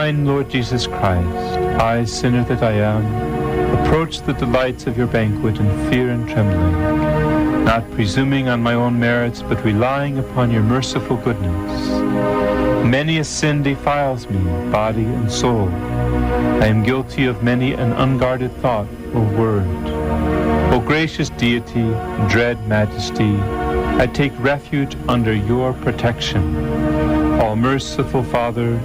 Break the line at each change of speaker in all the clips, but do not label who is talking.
divine Lord Jesus Christ, I, sinner that I am, approach the delights of your banquet in fear and trembling, not presuming on my own merits, but relying upon your merciful goodness. Many a sin defiles me, body and soul. I am guilty of many an unguarded thought or word. O gracious deity, dread majesty, I take refuge under your protection. All merciful Father,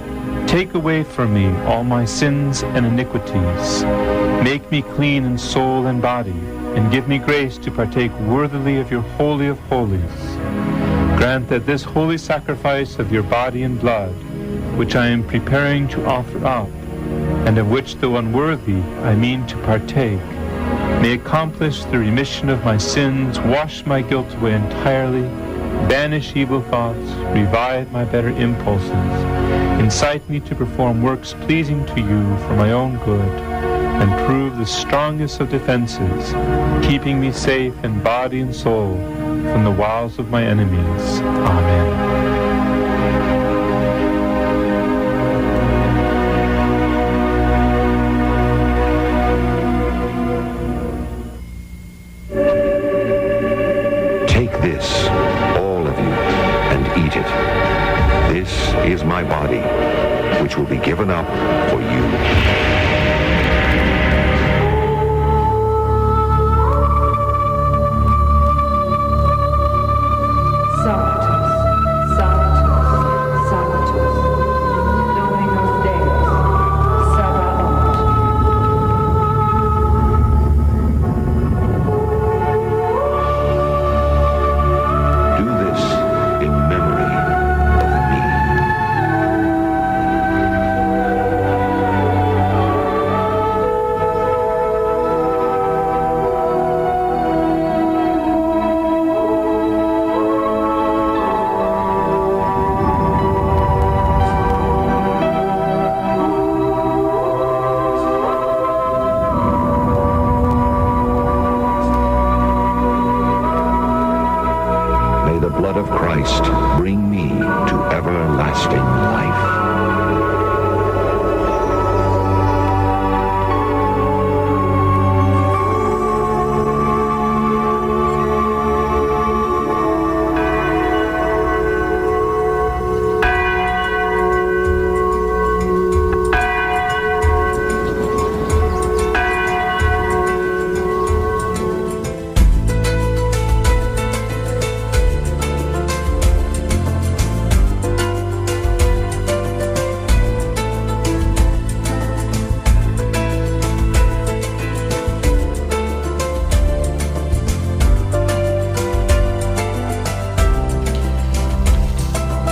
take away from me all my sins and iniquities. Make me clean in soul and body, and give me grace to partake worthily of your Holy of Holies. Grant that this holy sacrifice of your body and blood, which I am preparing to offer up, and of which, though unworthy, I mean to partake, may accomplish the remission of my sins, wash my guilt away entirely, banish evil thoughts, revive my better impulses, incite me to perform works pleasing to you for my own good, and prove the strongest of defenses, keeping me safe in body and soul from the wiles of my enemies. Amen.
This, all of you, and eat it. This is my body, which will be given up for you.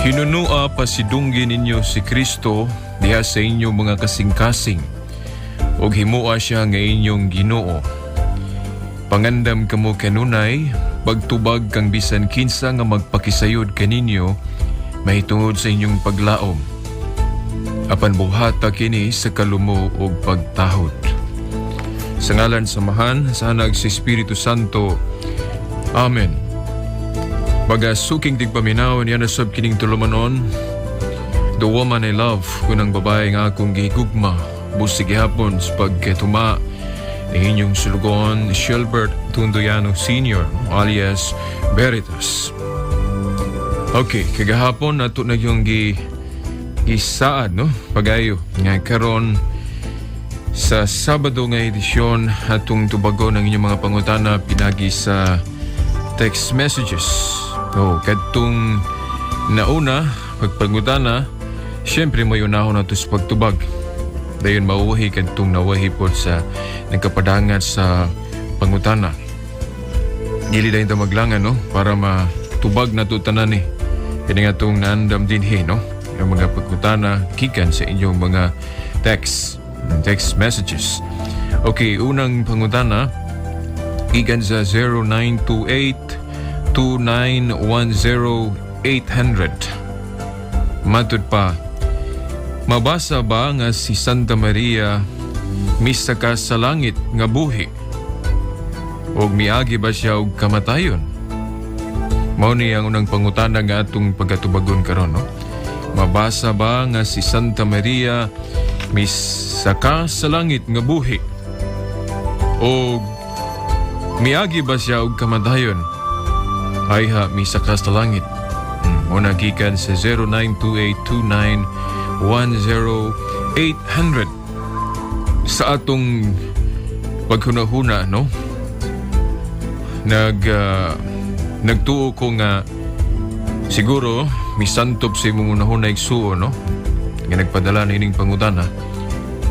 Hinunua pasidunggi ninyo si Kristo diha sa inyong mga kasing-kasing, ug himua siya nga inyong Ginoo. Pangandam kamo kanunay, pagtubag kang bisan kinsa nga magpakisayod kaninyo, mahitungod sa inyong paglaom. Apan buhata kini sa kalumo ug pagtahod. Sa ngalan samahan, sa hanag si Espiritu Santo. Amen. Bagasuking tigpaminaw niya nasab kining tulumanon. The woman I love, kunang babae nga akong gihigugma, busig hapon sa pagkatuma ni inyong sulugon, Shilbert Tundoyano Sr. alias Veritas. Okay, kagahapon nato na yung gisaad, no? Pagayo, nga karon sa Sabado nga edisyon atong tubago ng inyong mga pangutana pinagi sa text messages. Kadtong nauna, pagpangutana, siyempre may unahon na ito sa pagtubag. Dayon mauwahi kadtong nawahi po sa nagkapadangat sa pangutana. Gili dayon ito maglangan, no? Para matubag na ito tanan eh. Kaya nga itong naandam din no? Yung mga pagkutana, kikan sa inyong mga text messages. Okay, unang pangutana, kikan sa 0928-2910-800. Matod pa, mabasa ba nga si Santa Maria misa ka sa langit nga buhi? O miagi ba siya og kamatayon? Mao ni ang unang pangutana nga atong pagkatubagon karon, no? mabasa ba nga si Santa Maria misaka sa langit nga buhi? O miagi ba siya og kamatayon? Ay ha, misaka sa langit. O nagikan sa 092829100800 sa atong paghunahuna, no? Nagtuo ko nga siguro misantop si mong hunahuna igsuo, no? Nga nagpadala na ining pangutana.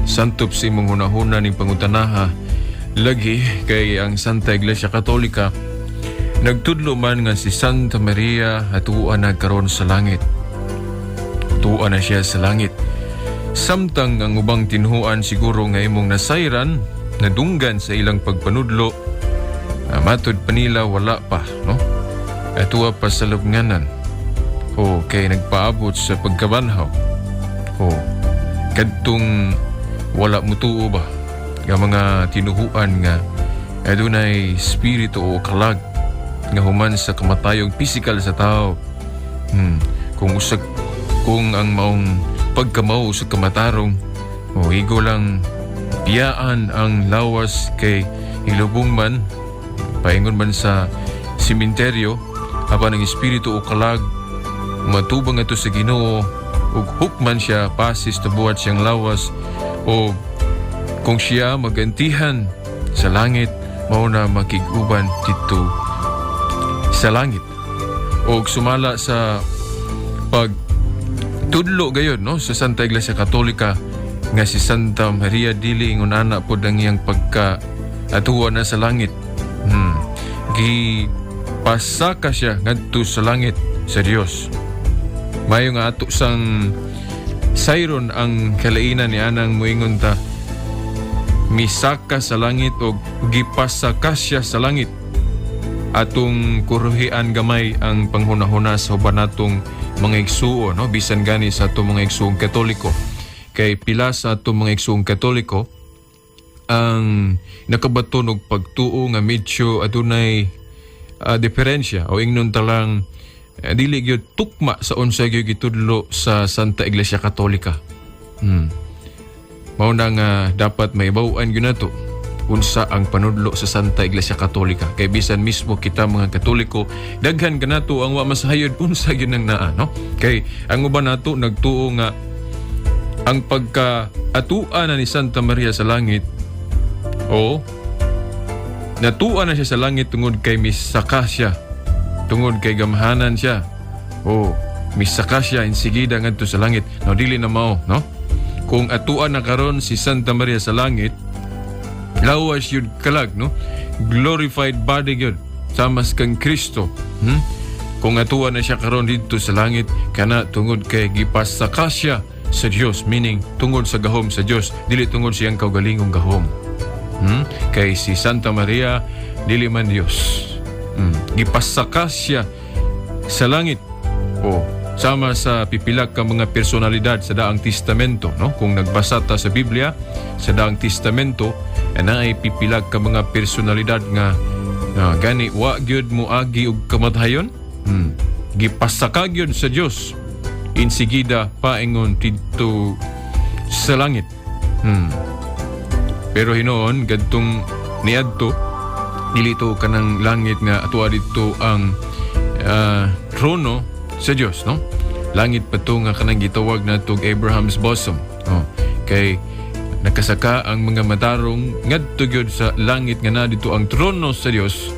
Santop si mong hunahuna ning pangutanaha lagi kay ang Santa Iglesia Katolika nagtudlo man nga si Santa Maria atuan na karon sa langit. Tuan na siya sa langit. Samtang ang ubang tinhuan siguro nga imong nasayran, nadunggan sa ilang pagpanudlo, matod pa nila wala pa, no? Atua pa sa lubnganan. O kay nagpaabot sa pagkabanhaw. O kadtong wala mutuo ba nga mga tinuhuan nga adunay spirito o kalag nga human sa kamatayong pisikal sa tao. Kung ang maong pagkamaw sa kamatarong o igo lang piyaan ang lawas kay hilubong man paingon man sa simenteryo apan ang espiritu o kalag matubang ato sa Ginoo ug hukman siya pasis tabuhat siyang lawas o kung siya magantihan sa langit mao na makiguban dito sa langit o sumala sa pagtudlo gayon, no, sa Santa Iglesia Katolika nga si Santa Maria dili ingon ana pod ang iyang pagka atuwa na sa langit. Gipasaka siya ngadto sa langit sa Dios. Mayo nga ato sang sayron ang kalainan ni anang moingon ta misaka sa langit o gipasaka siya sa langit. Atong kuruhian gamay ang panghunahuna sa uban natong mga igsuo, no? Bisan gani sa atong mga igsuong Katoliko. Kay pila sa atong mga igsuong Katoliko ang nakabaton og pagtuo nga medyo adunay diferensya o ingnon talang dili gyud tukma sa unsay gyud gitudlo sa Santa Iglesia Katolika. Mao na nga dapat maibaw-an gyud nato unsa ang panudlo sa Santa Iglesia Katolika. Kay bisan mismo kita mga Katoliko daghan kanato ang wa masahayod unsa gyud nang naa, no? Kay ang uban nato nagtuo nga ang pagka-atuan na ni Santa Maria sa langit o natuan na siya sa langit tungod kay misaka siya, tungod kay gamhanan siya o misaka siya insigida ngadto sa langit. No, dili na mao, no? Kung atuan na karon si Santa Maria sa langit, lawas yun kalag, no? Glorified body yun, samas kang Kristo. Kung atuan na siya karon dito sa langit, kana tungod kay gipasaka siya sa Dios, meaning tungod sa gahom sa Dios, dili tungod siyang kaugalingong gahom. Kay si Santa Maria dili man Dios. Gipasaka siya sa langit. O sama sa pipilak ka mga personalidad sa Daang Testamento, no? Kung nagbasa ta sa Biblia sa Daang Testamento, ay pipilak ka mga personalidad nga gani wa gyud mo agi og kamatayon. Gipasaka gyud sa Dios insigida paingon dito sa langit. Pero hinoon gadtong niadto dilito kanang langit nga atua dito ang trono sa Dios, no? Langit pa to nga kanang gitawag natong Abraham's bosom. Kay nakasaka ang mga matarong ngadto gyud sa langit nga na dito ang trono sa Dios.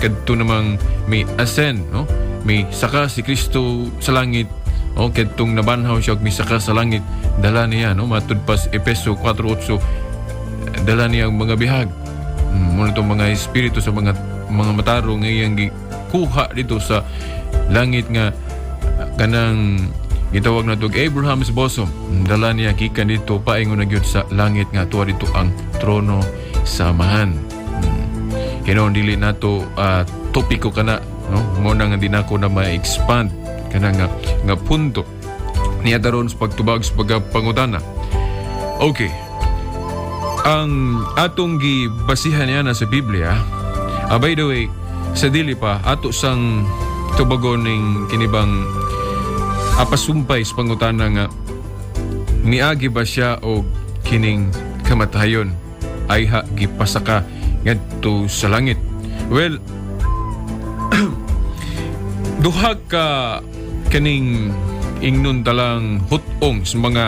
Kadto namang may ascend, no? May saka si Kristo sa langit. Kadtong nabanhaw siya og may saka sa langit, dala niya, no? Matud pa Efeso 4:8, dala niya ang mga bihag. Muna itong mga espiritu sa mga matarong nga iyang kuha dito sa langit nga kanang gitawag na itong Abraham's bosom. Dala niya gikan dito paingon na gyud sa langit nga tuwa dito ang trono sa amahan. Hinon dili nato topiko kana, no? Muna nga din ako na ma-expand kana nga punto niya daron sa pagtubag sa pagpangutana. Okay. Ang atong gibasihan niya na sa Biblia, by the way, sa dili pa, ato sang tubagon ning kinibang apasumpay sa pangutana nga miagi ba siya o kining kamatayon ay gipasaka ngadto sa langit. Well, duha ka kaning ingnon talang hutong sa mga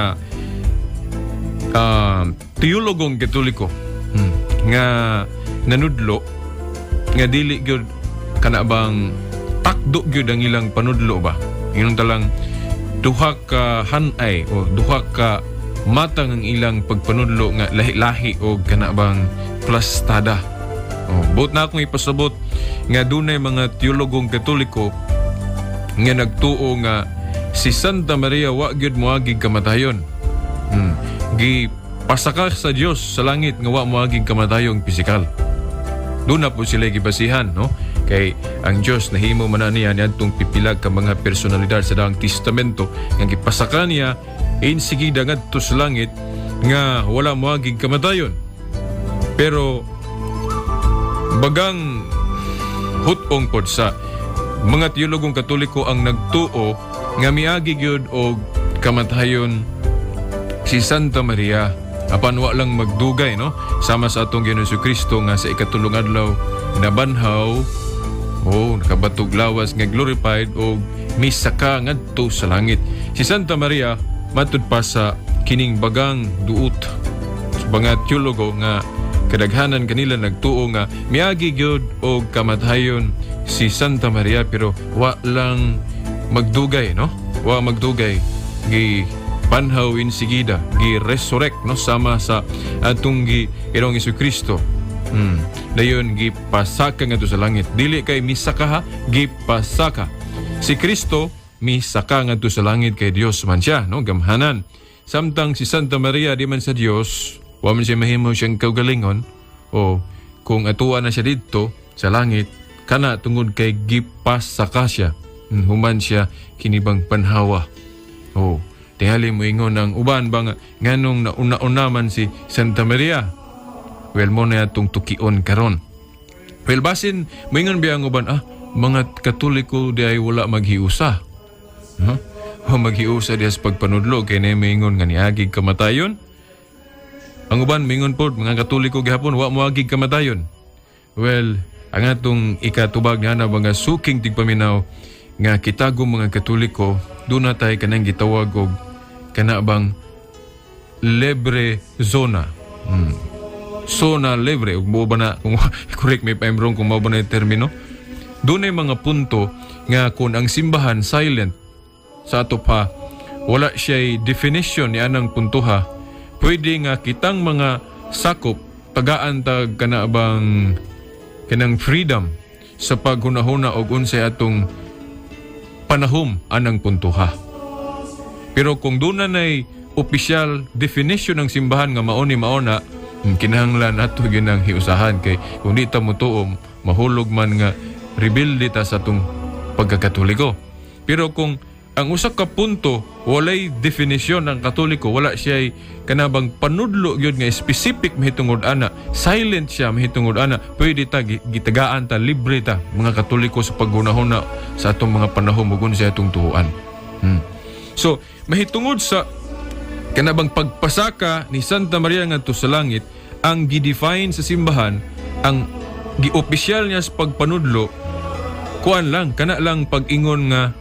teologong Katoliko nga nanudlo nga dili gyud kana bang takdo gyud ang ilang panudlo ba. Ingnon talang duha ka hanay o duha ka matang ang ilang pagpanudlo nga lahi-lahi o kana bang plastada. Buot na akong ipasabot nga dunay mga teologong Katoliko nga nagtuo nga si Santa Maria wa gyud moagi kamatayon. Gipasaka sa Dios sa langit nga wa moagi kamatayong pisikal. Doon na po sila gibasihan, no? Kay ang Dios nahimo man niya niadtong pipilag ka mga personalidad sa Daang Testamento nga gipasaka niya insigida ngadto sa langit nga wala moagi kamatayon. Pero bagang hutong pod sa mga teologong Katoliko ang nagtuo nga miagi gyud og kamatayon si Santa Maria apan wa lang magdugay, no? Sama sa atong Ginoong Kristo nga sa ikatulong adlaw nabanhaw nakabatog lawas nga glorified og misaka ngadto sa langit. Si Santa Maria matud pa sa kining bagang duot sa mga teologo nga kadaghanan kanila nagtuo nga miagi gyud og kamatayon si Santa Maria pero wa lang magdugay, no? Wa magdugay gi panhaw insigida gi resurrect, no? Sama sa atong Ginoong Kristo. Dayon gi pasaka ngadto sa langit. Dili kay misaka ha, gi pasaka. Si Kristo misaka ngadto sa langit kay Dios man siya, no? Gamhanan. Samtang si Santa Maria di man sa Dios, wa man siya mahimo siyang kaugalingon o kung atuwa na siya dito sa langit kana tungod kay gipasaka siya. Human siya kinibang panhawa. Tingali mo ingon ang uban ba nganong nauna-una man si Santa Maria. Well, mo na itong tukion karon. Well, basin mo ingon biya ang uban, mga Katoliko di ay wala maghiusa. O maghiusa di as pagpanudlo kay na may ingon nga niagig kamatayon. Ang uban mingon po mga Katoliko gihapon wa moagig kamatayon. Well, ang atong ikatubag na mga suking tigpaminaw nga kitago mga Katoliko doon na tayo kanang gitawag og kanabang libre zona. Zona libre ug mo ba na kung correct me if I'm wrong kung mo ba na yung termino. Doon ay mga punto nga kung ang simbahan silent sa ato pa wala siya definition ni anang puntuha. Pwede nga kitang mga sakop tagaan tag kanabang kanang freedom sa paghunahuna og unsay atong panahom anang puntuha. Pero kung doon na opisyal definition ng simbahan nga mauni mauna, kinahanglan nato ginang hiusahan kay kung di ta mo tuom mahulog man nga rebelde ta sa atong pagkakatoliko. Pero kung ang usa ka punto walay definition ng Katoliko, wala siya kanabang panudlo gyud nga specific mahitungod ana, silent siya mahitungod ana, pwede ta gitagaan ta, libre ta mga Katoliko sa paghunahuna sa atong mga panahon ug sa atong tuhuan. So mahitungod sa kanabang pagpasaka ni Santa Maria ngadto sa langit, ang gidefine sa simbahan, ang giopisyal niya sa pagpanudlo kuan lang kana lang pag-ingon nga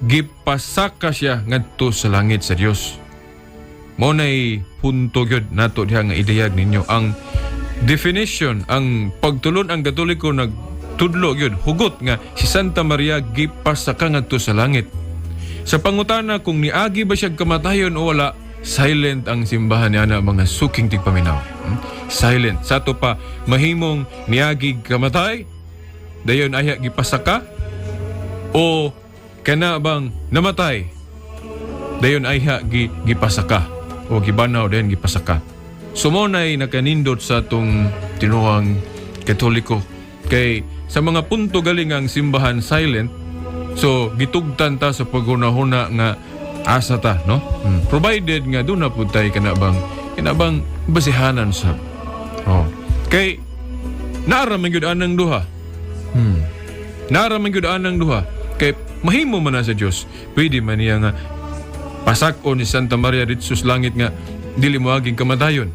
gipasaka siya ngadto sa langit sa Dios. Mao nay punto gyud nato diha nga idayag ninyo ang definition, ang pagtulon ang Katoliko nagtudlo gyud hugot nga si Santa Maria gipasaka ngadto sa langit. Sa pangutana kung niagi ba siya kamatayon o wala, silent ang simbahan niya na mga suking tigpaminaw. Silent. Sa to pa mahimong niagi kamatay, dayon aya gipasaka o kana bang namatay, dayon ay gipasaka o gibanaw dayon gipasaka. Sumonay nakanindot sa atong tinuang Katoliko kay sa mga punto galing ang simbahan silent, so gitugtan ta sa paghunahuna nga asa ta, no? Provided nga doon na po tayo kanabang basihanan sa kay naaraman yun anang duha. Naaraman yun anang duha. Kay mahimo man na sa Dios, pwede man niya nga pasakon ni Santa Maria dito sa langit nga dili moaging kamatayon.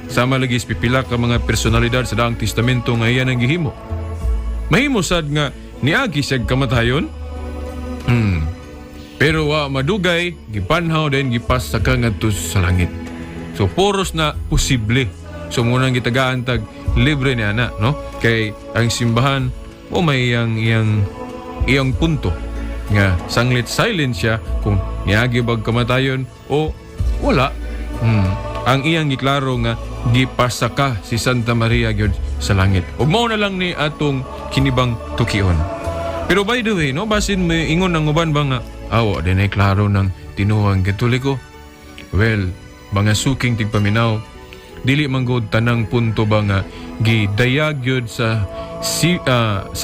Sama lagi sa pipila ka mga personalidad sa Daang Testamento nga iyan ang gihimo. Mahimo sad nga niagi siya kamatayon. Pero wa madugay gipanhaw din gipasaka ngadto sa langit. So poros na posible. So munang gitagaan tag libre ni ana, no? Kay ang simbahan o may iyang punto nga sanglit silent siya kung niagi bag kamatayon o wala. Ang iyang giklaro nga gipasaka si Santa Maria gyud sa langit. Ug mao na lang ni atong kinibang tukion. Pero by the way, no, basin may ingon ang uban ba nga awa din ay klaro ng tinuang Katoliko. Well, mga suking tigpaminaw, dili man gud tanang punto ba nga gidayag yun sa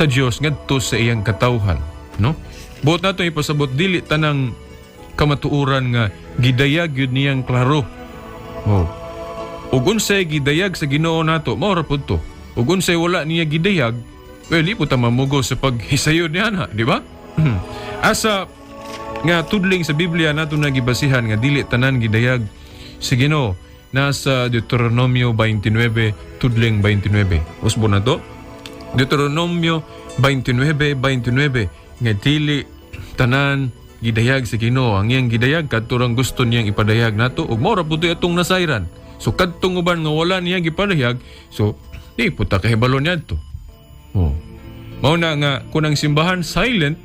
Dios ngadto sa iyang katawhan, no? Buot nato ipasabot dili tanang kamatuoran nga gidayag yun niyang klaro. Ug unsay gidayag sa Ginoo nato, mao ra pud to. Ug unsay wala niya gidayag, well, di po ta mamugo sa paghisayod niya na, di ba? Asa nga tudling sa Biblia nato nagibasihan nga dili tanan gidayag si Ginoo nasa Deuteronomio 29 tudling 29. Usbo na to. Deuteronomio 29:29 nga dili tanan gidayag si Ginoo. Ang iyang gidayag kadturang gusto niyang ipadayag nato ug mao ra pud atong nasayran. So kadtong uban nga wala niya gipadayag, so di puta kahibalo niya to. Mao na nga kung ang simbahan silent,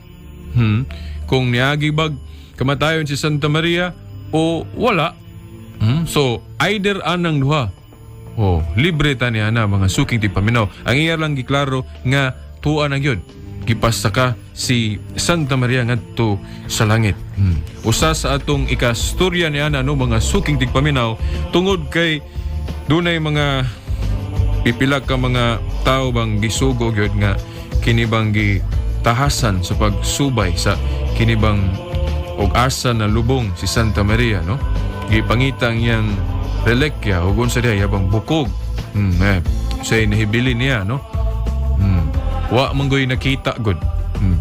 kung niagi bag kamatayon si Santa Maria o wala, so either anang duha. Libre ta niya na mga suking tipaminaw. Ang iya lang giklaro nga tuan ang yun. Gipasaka si Santa Maria ngadto sa langit. Usa sa atong ikastorya niya na no, mga suking tigpaminaw tungod kay dunay mga pipila ka mga tao bang gisugo gyud nga kinibang gitahasan sa pagsubay sa kinibang og asa na lubong si Santa Maria, no? Gipangitang yang relikya ug unsa diha yabang bukog. Say nahibili niya, no? Wa manggoy nakita gud.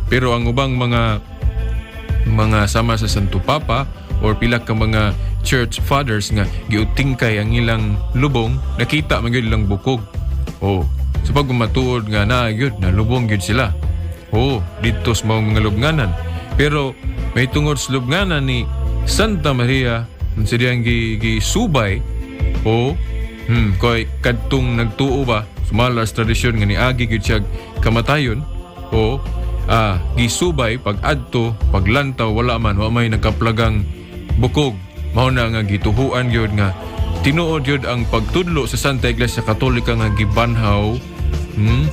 Pero ang ubang mga sama sa Santo Papa or pila ka mga church fathers nga giutingkay ang ilang lubong, nakita man gyud ilang bukog. Sa pagmatuod nga na gyud na lubong gyud sila. Dito sa mga lubnganan. Pero may tungod sa lubnganan ni Santa Maria sa diyang gisubay koy kadtong nagtuo ba sumalas tradisyon nga niagi gyud siya kamatayon gisubay pag adto paglantaw wa may nakaplagang bukog. Mao na nga gituhuan gyud nga tinuod gyud ang pagtudlo sa Santa Iglesia Katolika nga gibanhaw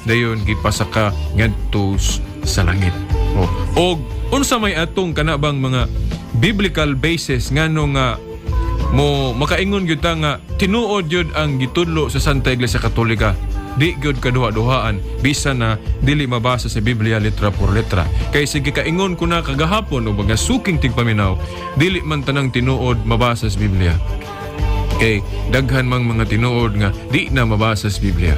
dayon gipasaka ngadto sa langit. Og unsa may atong kanabang mga biblical basis ngano nga mo makaingon gyud ta nga tinuod gyud ang gitudlo sa Santa Iglesia Katolika. Di gyud kaduha-duhaan bisan na dili mabasa sa Biblia letra por letra. Kay sige kaingon ko na kagahapon o mga suking tigpaminaw, dili man tanang tinuod mabasa sa Biblia. Kay daghan mang mga tinuod nga di na mabasa sa Biblia.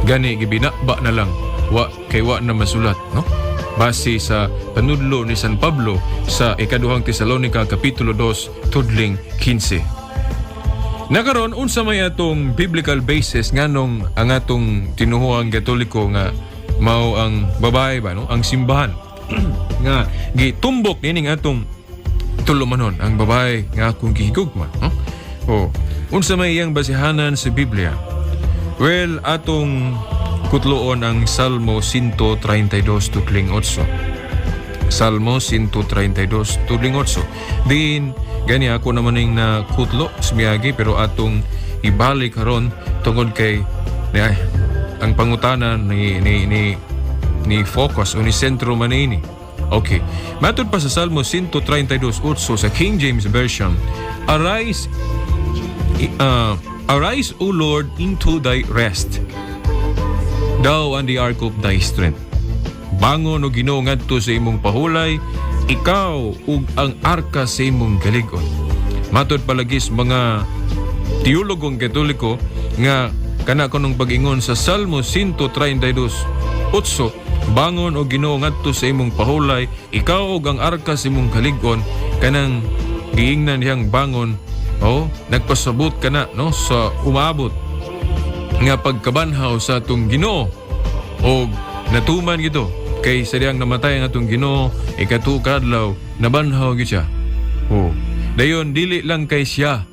Gani gibinaba na lang wa na masulat, no? Base sa panudlo ni San Pablo sa ikaduhang Tesalonica Kapitulo 2 tudling 15. Nakaron unsa may atong biblical basis nganong ang atong tinuhuang Katoliko nga mao ang babae ba, no? Ang simbahan nga gitumbok nining atong tulumanon ang babae nga akong gihigugma, no? Unsa may iyang basihanan sa Biblia? Well, atong kutloon ang Salmo 132 tudling 8. Salmo 132 tudling 8. Din gani ako naman ning na kutlo smiyagi pero atong ibalik karon tungod kay ang pangutanan ni focus o ni sentro man ini. Okay. Matod pa sa Salmo 132:8 sa King James Version, Arise, O Lord, into thy rest, thou and the ark of thy strength. Bangon o Ginoo ngadto sa imong pahulay, ikaw ug ang arka sa imong kaligon. Matod palagis mga teologong Katoliko nga kana kanong pag-ingon sa Salmo 132:8 bangon o Ginoo ngadto sa imong pahulay, ikaw og ang arka sa imong kalig-on, kanang giingnan diyang bangon, nagpasabot ka na, no, sa umabot nga pagkabanhaw sa atong Ginoo o natuman gito kay sa diyang namatay ang atong Ginoo ikatuukadlaw nabanhaw gyud siya. Dayon dili lang kay siya,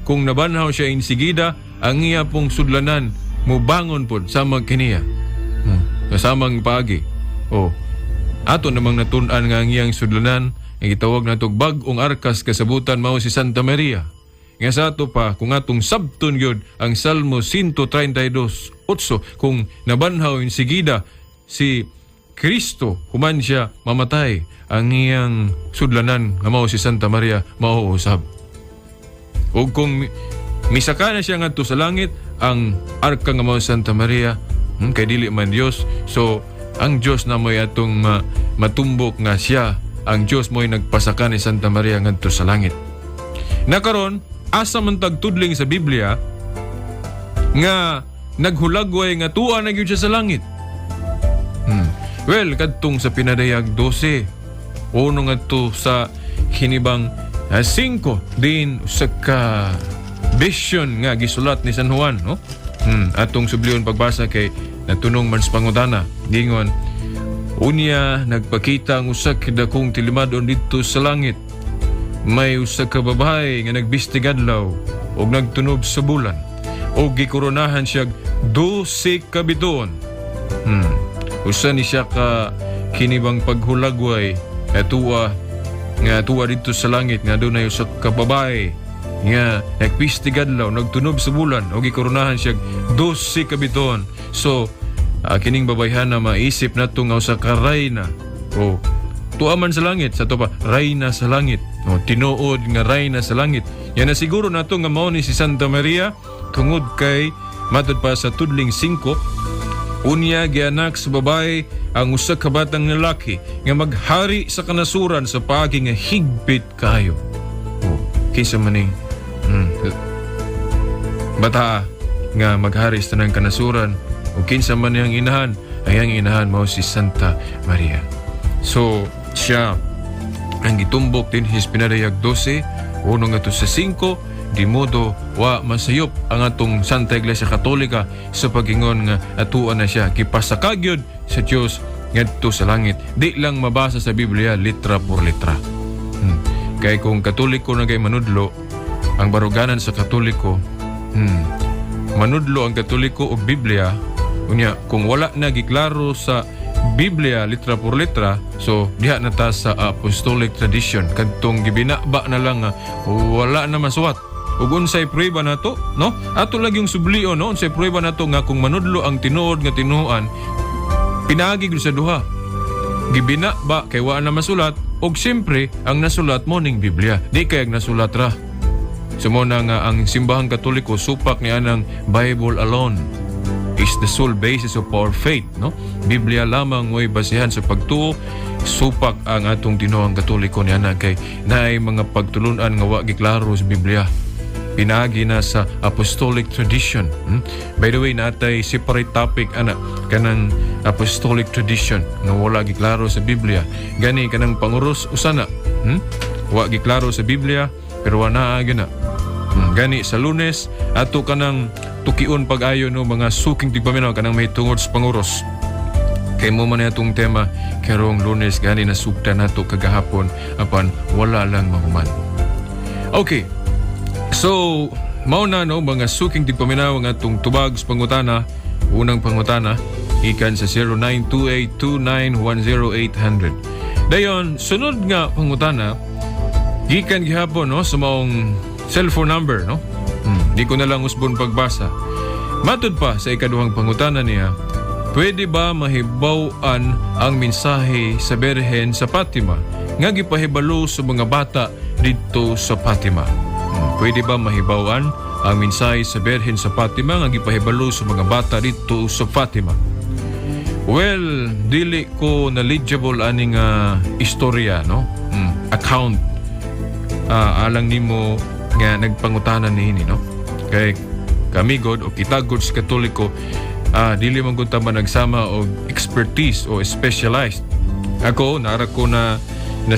kung nabanhaw siya insigida, ang iya pong sudlanan mo bangon pod samang kiniya kasamang paagi. Ato namang natun-an nga ang iyang sudlanan ang gitawag natog bag-ong arkas kasabutan mao si Santa Maria. Nga sa ato pa, kung atong sabton yun ang Salmo 132:8, kung nabanhaw insigida si Kristo, human siya mamatay, ang iyang sudlanan nga mao si Santa Maria mauusab. O kung misaka na siya ngadto sa langit, ang arka nga mao si Santa Maria, kay dili man Dios, so ang Dios na mo'y atong matumbok nga siya, ang Dios mo'y nagpasaka ni Santa Maria ngadto sa langit. Nakaron, asa man tagtudling sa Biblia nga naghulagway nga tuwa na gyud siya sa langit. Well, kadtong sa Pinadayag 12, uno ngadto sa hinibang 5 din sa ka vision nga gisulat ni San Juan, no? Atong subliyon pagbasa kay natunong man sa pangutana, gingon, unya nagpakita ang usa ka dakong tilimadon dito sa langit. May usa ka babae nga nagbistig adlaw og nagtunob sa bulan og gikoronahan siya 12 ka bituon. Usa ni siya ka kinibang paghulagway nga tuwa dito sa langit nga dunay usa ka babae nga nagbistig adlaw nagtunob sa bulan og gikoronahan siya 12 ka bituon. So kining babayhan na maisip nato nga usa ka rayna tuaman sa langit, sa to pa rayna sa langit, tinuod nga rayna sa langit. Yan na siguro nato nga mao ni si Santa Maria tungod kay matud pa sa tudling 5, unya gianak sa babae ang usa ka batang lalaki nga maghari sa kanasuran sa paagi nga higpit kayo. Kinsa maning bata nga maghari sa tanang kanasuran o kinsa man yang inahan, ang inahan mao si Santa Maria. So siya ang gitumbok din his Pinadayag 12, uno nga to sa 5, di modo wa masayop ang atong Santa Iglesia Katolika sa pagingon nga atuan na siya kipasakagyod sa Dios ngadto sa langit. Di lang mabasa sa Biblia litra por litra. Kay kung Katoliko na kay manudlo, ang baruganan sa Katoliko, manudlo ang Katoliko og Biblia, unya kung wala na giklaro sa Biblia litra por litra, so diha na ta sa apostolic tradition, kadtong gibinaba na lang wala na masuwat. Ug unsay prueba nato, no? Ato lang yung sublion, no? Unsay prueba nato nga kung manudlo ang tinuod nga tinuan, pinagi gid sa duha. Gibinaba kay wala na masulat, ug siyempre ang nasulat mo ning Biblia, di kay nasulat ra. Sumuna nga ang simbahang Katoliko supak ni anang Bible alone is the sole basis of our faith, no? Biblia lamang mo'y basihan sa pagtuo, supak ang atong tinuang Katoliko niya na kay naay mga pagtulunan nga wa giklaro sa Biblia. Pinagi na sa apostolic tradition. By the way, natay separate topic kanang apostolic tradition nga wala giklaro sa Biblia. Gani kanang panguros usana. Wa giklaro sa Biblia pero wala na. Gani sa Lunes ato kanang tukion pag-ayo no mga suking tigpaminaw kanang may tungod sa panguros. Kay mo man atong tema karong Lunes gani na sugda nato kagahapon apan wala lang mahuman. Okay. So, mao na no mga suking tigpaminaw ang atong tubag sa pangutana. Unang pangutana ikan sa 092829100800. Dayon sunod nga pangutana gikan gihapon no sa maong cellphone number, no? Di ko na lang usbon pagbasa. Matud pa sa ikaduhang pangutana niya, pwede ba mahibaw-an ang mensahe sa Birhen sa Fatima nga gipahibalo sa mga bata dito sa Fatima? Pwede ba mahibaw-an ang mensahe sa Birhen sa Fatima nga gipahibalo sa mga bata dito sa Fatima? Well, dili ko knowledgeable aning istorya, no? Account alang nimo nga nagpangutanan niini, no? Kay kami God o kita God sa Katoliko dili man gud ta nagsama og expertise o specialized. Ako nara ko na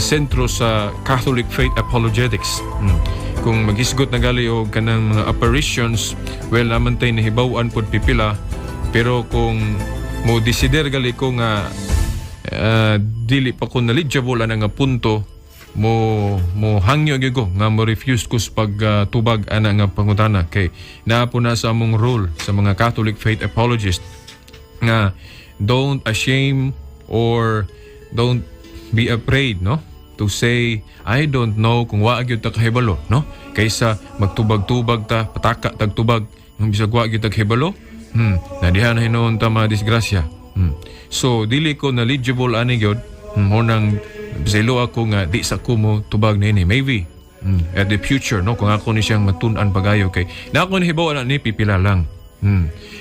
sentro sa Catholic Faith Apologetics. Kung maghisgot na gali og kanang mga apparitions, well naman tay nahibaw-an pod pipila, pero kung mo desider gali ko nga dili pa ko knowledgeable ana nga punto, mo hangyo gyud ko nga mo refuse ko sa pagtubag ana nga pangutana kay naa po na sa among role sa mga Catholic Faith Apologists nga don't ashame or don't be afraid, no, to say I don't know kung wa gyud ta kahibalo, no, kaysa magtubag-tubag ta pataka tagtubag ng bisag wa gyud ta kahibalo, na diha na hinuon ta madisgrasya. So dili ko knowledgeable ani gyud, mo nang zelo ako nga di sa ko mo tubag na ini maybe at the future, no, kung ako ni siyang matun-an pagayo kay na ako nahibaw na ni pipila lang.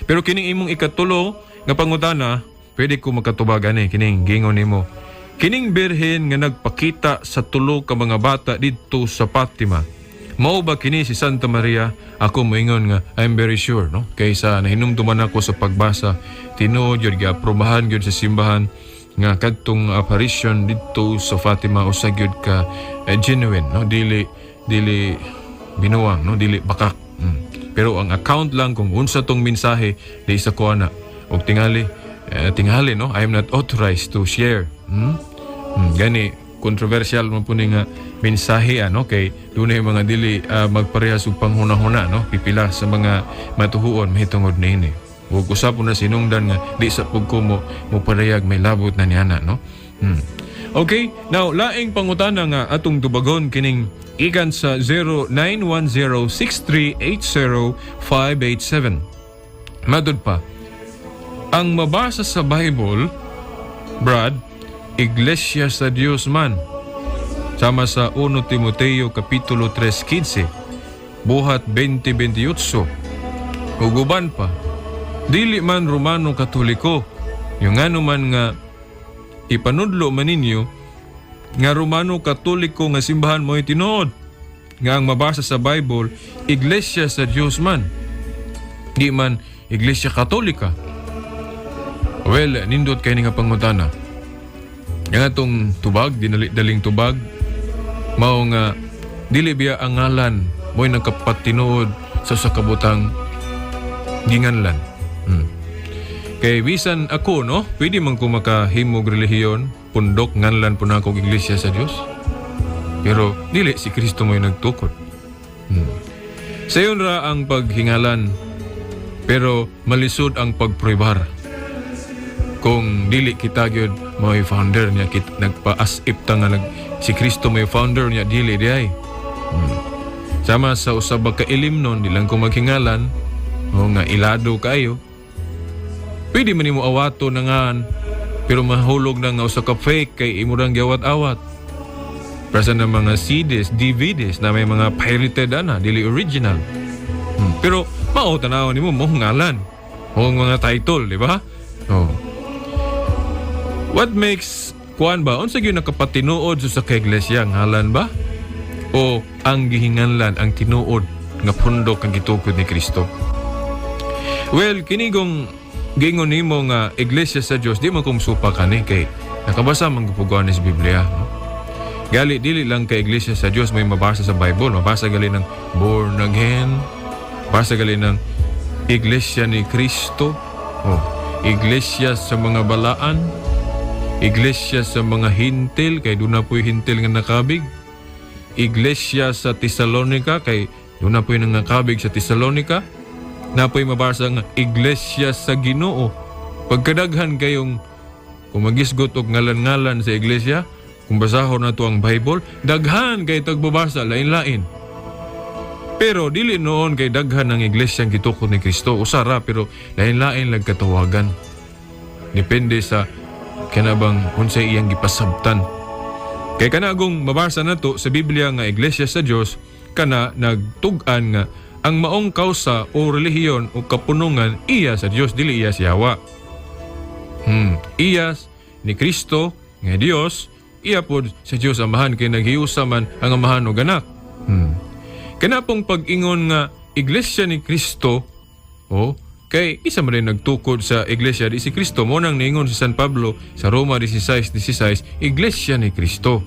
Pero kining imong ikatulo nga pangutana, pwede ko makatubag ani kining gingon nimo. Kining birhen nga nagpakita sa tulo ka mga bata didto sa Fatima, mao ba kini si Santa Maria? Ako moingon nga I'm very sure, no, kaysa nahinumduman ako sa pagbasa, tinuod gyud giaprobahan gyud sa simbahan nga kadtong apparition didto sa Fatima usa gyud ka genuine, no, dili binuwang, no, dili bakak. Pero ang account lang kung unsa tong mensahe di sa ko ana og tingali, no, I am not authorized to share. Gani kontrobersyal man po nga mensahe, ano, kay dunay mga dili magparehas og panghuna-huna, no, pipila sa mga matuhuon mahitungod niini. Ug usab na sinungdan nga di sa pug ko mo parehag may labot na niana, no. Okay, now laing pangutana nga atong tubagon kining ikan sa 0910638057. Madod pa, ang mabasa sa Bible, Brad, Iglesia sa Dios man. Sama sa 1 Timoteo Kapitulo 3:15, buhat 20:28. Uguban pa, dili man Romano Katoliko, yung ano man nga ipanudlo man ninyo, nga Romano Katoliko nga simbahan mo itinuod, nga ang mabasa sa Bible, Iglesia sa Dios man. Di man Iglesia Katolika. Well, nindot kayo nga pangutana. Yang atong tubag, daling tubag, mao nga dili biya ang ngalan mo'y nagkapatinuod sa sakabutang ginganlan. Kay bisan ako, no, pwede man ko makahimog relihiyon, pundok nganlan po na akong Iglesia sa Dios. Pero dili si Kristo mo'y nagtukod. Sayon ra ang paghingalan, pero malisod ang pagpruibar. Kung dili kita gyud may founder niya, nagpa-asip ta nga si Kristo may founder niya, dili diay. Sama sa usab ka ilim nun, dilang ko maghingalan o nga ilado kayo, pwede man nimo awato na ngan, pero mahulog na nga usa ka fake kay imurang giawat-awat. Prasa na mga CDs, DVDs na may mga pirated na, dili original. Pero mao tanaw nimo mo ngalan o mga title, di ba? What makes kuan ba? Unsa gyud nakapatinuod sa kaiglesia ngalan ba? O ang gihinganlan ang tinuod nga pundok ang gitukod ni Kristo? Well, kinigong gingon nimo nga Iglesia sa Dios, di man kung supa kani kay nakabasa man gupugon sa Biblia, no? Gali dili lang kay Iglesia sa Dios may mabasa sa Bible, mabasa gali ng born again, basa gali ng Iglesia ni Kristo, Iglesia sa mga balaan, Iglesia sa mga hintil, kay doon na po'y hintil nga nakabig. Iglesia sa Tesalonica, kay doon na po'y nakabig sa Tesalonica. Na po'y mabasa nga Iglesia sa Ginoo. Pagkadaghan kayong kung magisgot og ngalan-ngalan sa iglesia, kung basahon na to ang Bible, daghan kay tagbabasa, lain-lain. Pero dili noon kay daghan ng iglesia ang gitukod ni Kristo. Usara, pero lain-lain lang katawagan. Depende sa kanabang unsay iyang gipasabtan. Kay kanagong mabasa nato sa Biblia nga Iglesia sa Dios, kana nagtug-an nga ang maong kausa o relihiyon o kapunungan iya sa Dios, dili iya si Hawa. Iya ni Kristo nga Dios, iya pod sa Dios Amahan, kay naghiusa man ang Amahan og Anak. Kana pong pag-ingon nga Iglesia ni Kristo, Kay isa man rin nagtukod sa iglesia di si Kristo. Mo nang ningon si San Pablo sa Roma 16:16, iglesia ni Kristo.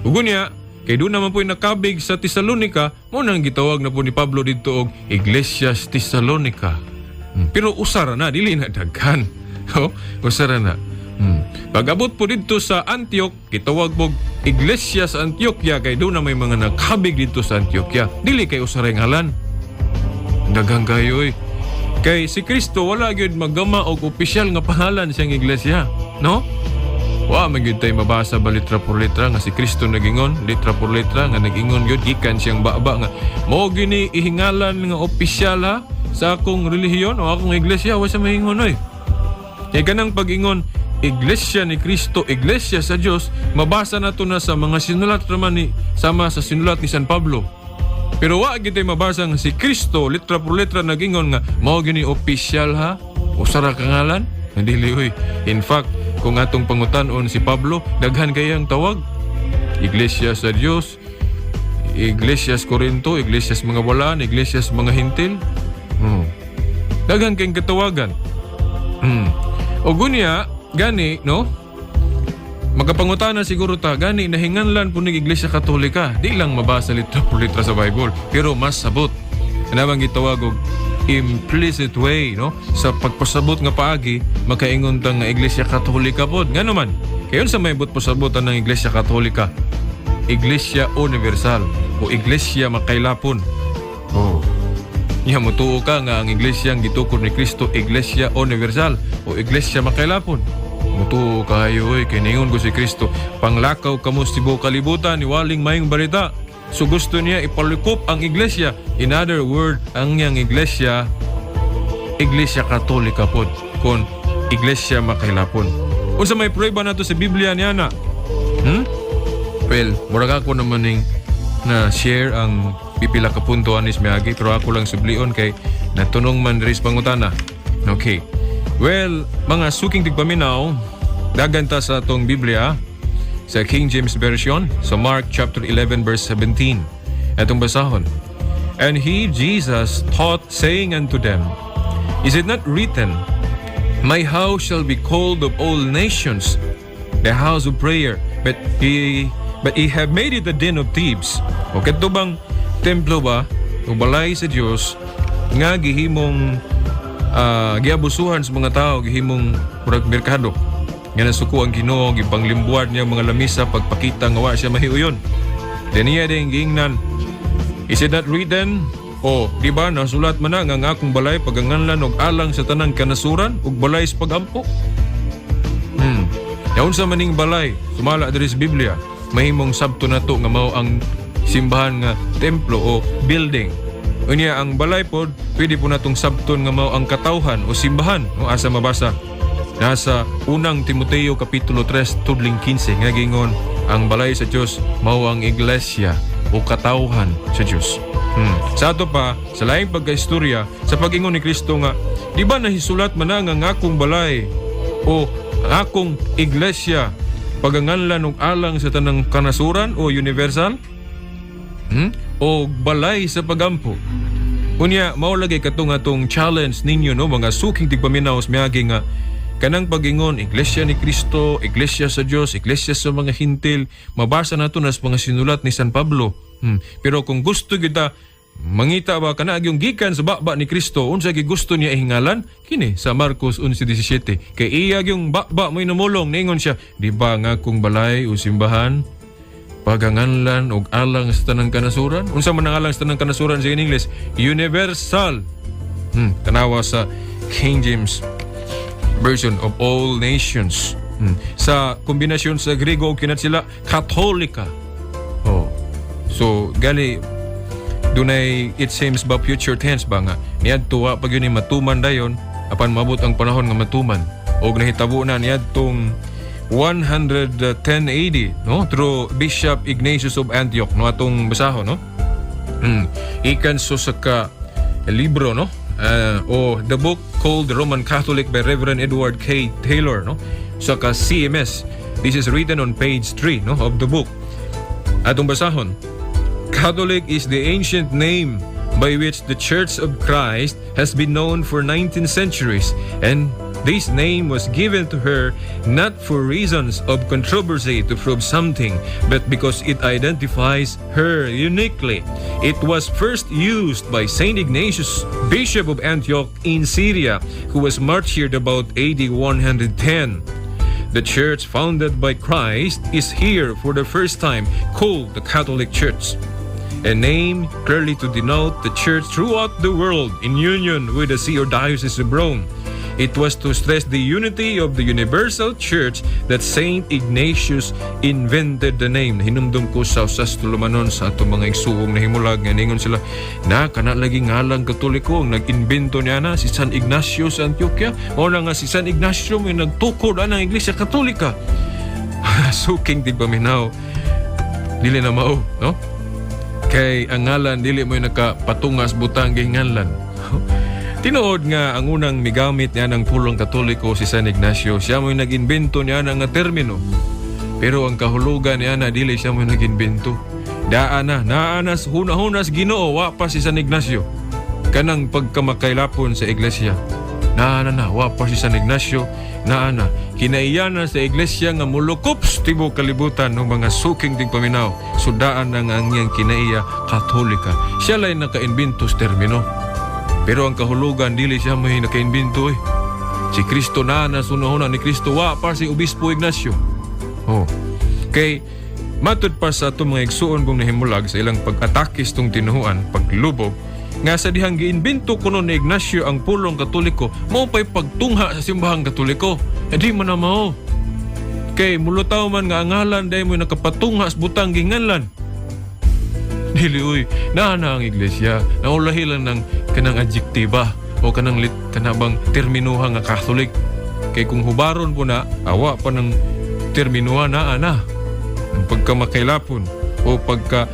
Ug unya, kay doon naman po nakabig sa Tesalonica, mo nang gitawag na po ni Pablo dito og Iglesias Tesalonica. Pero usara na, dili na daghan. Usara na. Pag-abot po dito sa Antioch, gitawag po Iglesia sa Antioquia, kay doon na may mga nakabig dito sa Antioquia. Dili kay usara yung halan. Daghang kayo eh. Kay si Kristo wala gyud magama og opisyal nga pangalan siyang iglesia, no? Wa man gyud tay mabasa ba litra por litra nga si Kristo nagingon, litra por litra nga nagingon gyud gikan siyang baba nga mao gini ihingalan nga opisyal ha sa akong relihiyon o akong iglesia, wa sa mahingon oy. Kay kanang pag-ingon Iglesia ni Kristo, iglesia sa Dios, mabasa nato na sa mga sinulat raman ni sama sa sinulat ni San Pablo. Pero wa gid tay mabasa nga si Kristo litra por litra nagingon nga mao gini opisyal ha usara ka ngalan dili oy. In fact, kung atong pangutan-on si Pablo, daghan kayang tawag iglesia sa Dios, iglesias Corinto, iglesias mga walaan, iglesias mga hintil. Daghan kayong katawagan. O gunya gani no, magkapangutana siguro ta, gani nahinganlan po ng Iglesia Katolika. Di lang mabasa litra por litra sa Bible, pero mas sabot. Kanabang gitawag og implicit way, no? Sa pagpasabot nga paagi, makaingon ta nga Iglesia Katolika pod. Ngano man? Kayon sa may pasabotan ng Iglesia Katolika, Iglesia Universal o Iglesia Makailapon. Niya mutuo ka nga ang Iglesia ang gitukod ni Kristo, Iglesia Universal o Iglesia Makailapon. Mutuo kayo kay ningon ko si Kristo, panglakaw kamo sa tibuok kalibutan ni waling mayong balita. So gusto niya ipalikop ang iglesia. In other word, ang niyang iglesia, Iglesia Katolika pod, kon Iglesia Makailapon. Unsa may prueba nato sa Biblia niya na? Well, murag ako naman ning na share ang pipila ka punto anis miagi, pero ako lang sublion kay natunong man diri sa pangutana. Okay. Well, mga suking tigpaminaw, dagan ta sa atong Biblia sa King James Version, sa Mark chapter 11 verse 17. Atong basahon. And he, Jesus, taught, saying unto them, Is it not written, My house shall be called of all nations, the house of prayer, but ye have made it a den of thieves. O kadto bang templo ba, o balay sa Dios nga gihimong giabusuhan sa mga tao, gihimong murag merkado nga nasuko ang Ginoo, gipanglimbuad niya mga lamisa pagpakita nga wa siya mahiuyon. Deniya ding giingnan, is it not written, di ba nasulat man nga ang akong balay paganganlan og alang sa tanang kanasuran ug balay sa pagampo. Yaon sa maning balay sumala diri sa Biblia, mahimong sabto nato nga mao ang simbahan nga templo o building. Unya ang balay pod, pwede po natong sabton nga mao ang katawhan o simbahan, no? Asa mabasa nasa unang Timoteo kapitulo 3 tudling 15 nga gingon, ang balay sa Dios mao ang iglesia o katawhan sa Dios. Sa ato pa sa laing pagkaistorya sa pag-ingon ni Kristo nga, di ba nahisulat man nga ang akong balay o akong iglesia paganganlan og alang sa tanang kanasuran o universal? O balay sa pagampo. Unya mao lagi katong atong challenge ninyo, no, mga suking tigpaminaw miagi nga kanang pag-ingon iglesia ni Kristo, iglesia sa Dios, iglesia sa mga hintil, mabasa nato na sa mga sinulat ni San Pablo. Pero kung gusto kita mangita ba kana gyung gikan sa baba ni Kristo, unsa gyud gusto niya ihingalan kini sa Marcos 11:17, kay iya gyung baba mo'y namulong ningon siya, di ba nga kung balay o simbahan paganganlan og alang sa tanang kanasuran. Unsa man ang alang sa tanang kanasuran sa English? Universal. Tanawa sa King James Version of all nations. Sa kombinasyon sa Griego kinat sila Katolika. So gali dunay it seems ba future tense ba nga niadto pag yun matuman dayon apan mabot ang panahon nga matuman og nahitabo na niadtong 110 AD, no, through Bishop Ignatius of Antioch, no, atong basahon, no. Ikan so sa ka libro, no, o the book called The Roman Catholic by Reverend Edward K. Taylor, no, sa ka CMS. This is written on page 3, no, of the book. Atong basahon, Catholic is the ancient name by which the Church of Christ has been known for 19 centuries, and this name was given to her not for reasons of controversy to prove something, but because it identifies her uniquely. It was first used by Saint Ignatius, Bishop of Antioch in Syria, who was martyred about AD 110. The church founded by Christ is here for the first time called the Catholic Church, a name clearly to denote the church throughout the world in union with the See or Diocese of Rome. It was to stress the unity of the universal church that Saint Ignatius invented the name. Hinumdum ko sa usas tulumanon sa ato mga igsuong na himulag nga ningon sila na kana lagi ngalang Katoliko ang nag-invento niya na si San Ignacio sa Antioquia o na nga si San Ignacio may nagtukod ang Iglesia Katolika. Suking di paminaw dili na mao, no? Kay ang ngalan dili mo nakapatungas butang gihinganlan. Tinuod nga ang unang migamit niya ng pulong Katoliko si San Ignacio, siya mo'y nag-invento niya ng termino. Pero ang kahulugan niya na dili siya mo'y nag-invento. Naanas hunas Ginoo wa pa si San Ignacio. Kanang pagkamakailapon sa iglesia. Wa pa si San Ignacio. Kinaiyana sa iglesia nga mulukops tibok kalibutan ng mga suking ting paminaw. Sudaan ang iyang kinaiya Katolika. Siya lay naka-invento sa termino. Pero ang kahulugan dili siya may naka-invento eh. Si Kristo na sunahon ni Kristo wa pa si Obispo Ignacio. Kay matud pa sa itong mga igsuon kong nahimulag sa ilang pag-atakis tong tinuhuan, paglubog, nga sa dihang giinbento kuno ni Ignacio ang pulong Katoliko, mao pa'y pagtungha sa simbahang Katoliko. Di man na mao. Kay mulutaw man nga angalan dahil mo nakapatungha sa butang ginganlan. Dili uy, na ang iglesia, naulahi lang ng kanang adjektiba o kanabang terminuha nga Catholic. Kay kung hubaron po na, awa pa ng terminuha na ang pagkamakailapon o pagka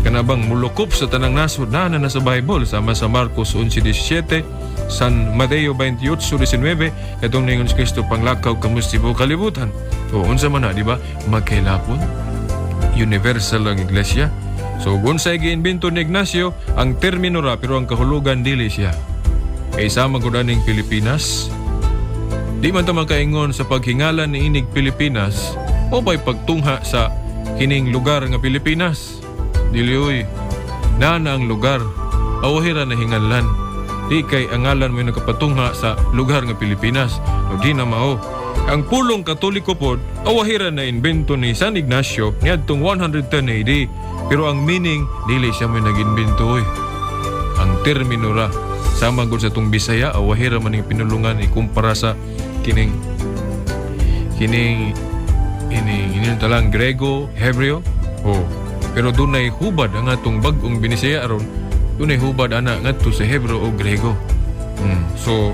kanabang mulukop sa tanang nasod na sa Bible, sama sa Marcos 11:17, San Mateo 28:19, katong ningon si Kristo panglakaw kamustibo kalibutan. O unsa man na, di ba? Magkailapon, universal ang iglesia. So, unsay giinbento ni Ignacio, ang termino ra pero ang kahulugan dili siya. Kay sama ko daning Pilipinas, di man ta makaingon sa paghingalan ni inig Pilipinas o ba'y pagtungha sa kining lugar nga Pilipinas. Dili uy, na ang lugar, awahira na hingalan. Di kay angalan mo nakapatungha sa lugar nga Pilipinas. O di na mao. Ang pulong Katoliko pod, awahira na invento ni San Ignacio niadtong 110 AD. Pero ang meaning, dili siya may nag-invento eh. Ang termino ra. Sama gud sa itong Bisaya, awahira man yung pinulungan ikumpara sa kining talang Grego, Hebreo. Pero dunay hubad ang atong bag-ong Binisaya aron. Dunay hubad ana ngadto sa Hebreo o Grego. So,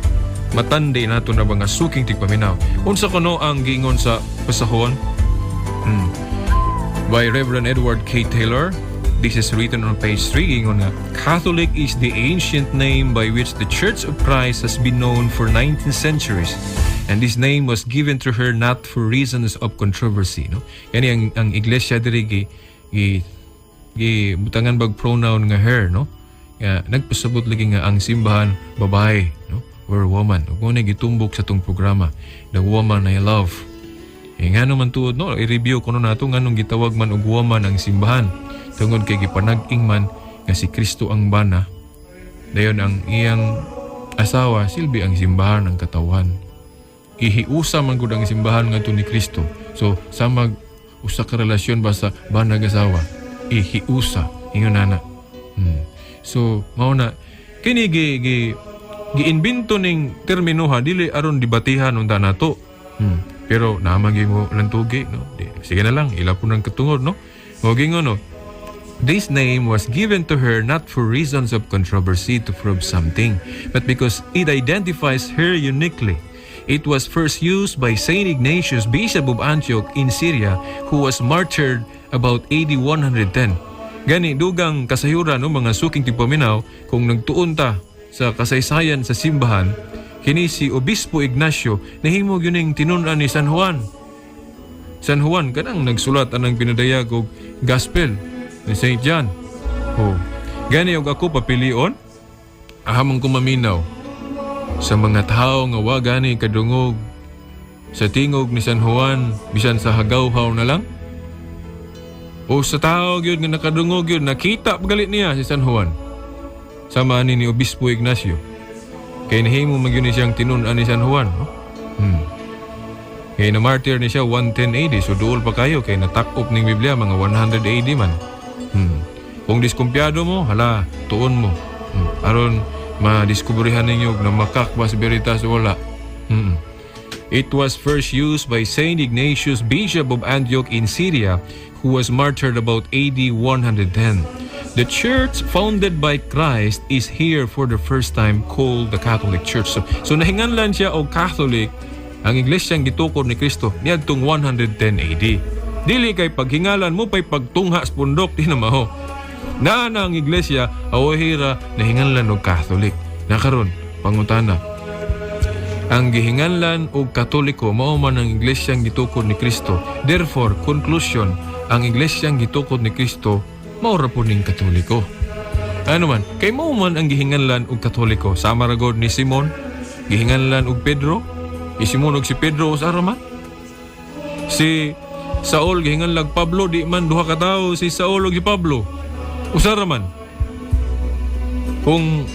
matandi nato na mga suking tigpaminaw. Unsa kuno ang giingon sa pasahon? By Reverend Edward K. Taylor. This is written on page 3. Ingon nga, Catholic is the ancient name by which the Church of Christ has been known for 19 centuries. And this name was given to her not for reasons of controversy. No? Yani ang iglesia diri butangan bag pronoun nga her. No? Nagpasabot lagi nga ang simbahan babae. No? Or woman. Kung gitumbok sa tong programa, the woman I love. Nga naman tuod, no? I-review ko nato nga nung gitawag man og woman ang simbahan. Tungod kay gipanag-ing man nga si Kristo ang bana. Dayon ang iyang asawa silbi ang simbahan ang katawan. Ihiusa man gud ang simbahan ngadto ni Kristo. So sama usa ka relasyon ba sa banag asawa? Ihiusa ingon nana. So mao na kini giinbento ning terminoha dili aron dibatihan unta nato. Pero namang mo lantugi, no? Sige na lang, ilapon ng katungod, no? Gingon, no? This name was given to her not for reasons of controversy to prove something, but because it identifies her uniquely. It was first used by Saint Ignatius, Bishop of Antioch in Syria, who was martyred about AD 110. Gani, dugang kasayuran o mga suking tipaminaw kung nagtuon ta sa kasaysayan sa simbahan, kini si Obispo Ignacio nahimo gyuning tinun-an ni San Juan. San Juan kanang nagsulat anang pinadayag og Gospel ni Saint John. Gani og ako papilion, ahamang kumaminaw sa mga tao nga wa gani kadungog sa tingog ni San Juan bisan sa hagaw-haw na lang. O sa tao gyud nga nakadungog yun, nakita pagalit niya si San Juan. Sama ni Obispo Ignacio. Kaya nahimo magyun siyang tinun-an ni San Juan. No? Kaya na-martyr ni siya 110 AD. So dool pa kayo. Kaya natakop ng Biblia mga 100 AD man. Kung diskumpyado mo, hala, tuon mo. Aron madiskubrihan ninyo na makakbas veritas wala. It was first used by Saint Ignatius, Bishop of Antioch in Syria, who was martyred about AD 110. The church founded by Christ is here for the first time called the Catholic Church. So nahinganlan siya o Catholic ang iglesyang gitukod ni Kristo niadtong 110 AD. Dili kay paghingalan mo pay pagtungha sa pundok di na maho. Na ang iglesia awahira nahinganlan og Catholic. Nakaron pangutana. Ang gihinganlan og Katoliko mao man ang iglesyang gitukod ni Kristo. Therefore, conclusion, ang iglesyang gitukod ni Kristo mao ra po ning Katoliko. Ano man, kay mao man ang gihinganlan og Katoliko. Sama ra gud ni Simon, gihinganlan og Pedro. Simon og si Pedro usara man. Si Saul gihinganlan Pablo, di man duha ka tawo si Saul og si Pablo. Usara man. Kung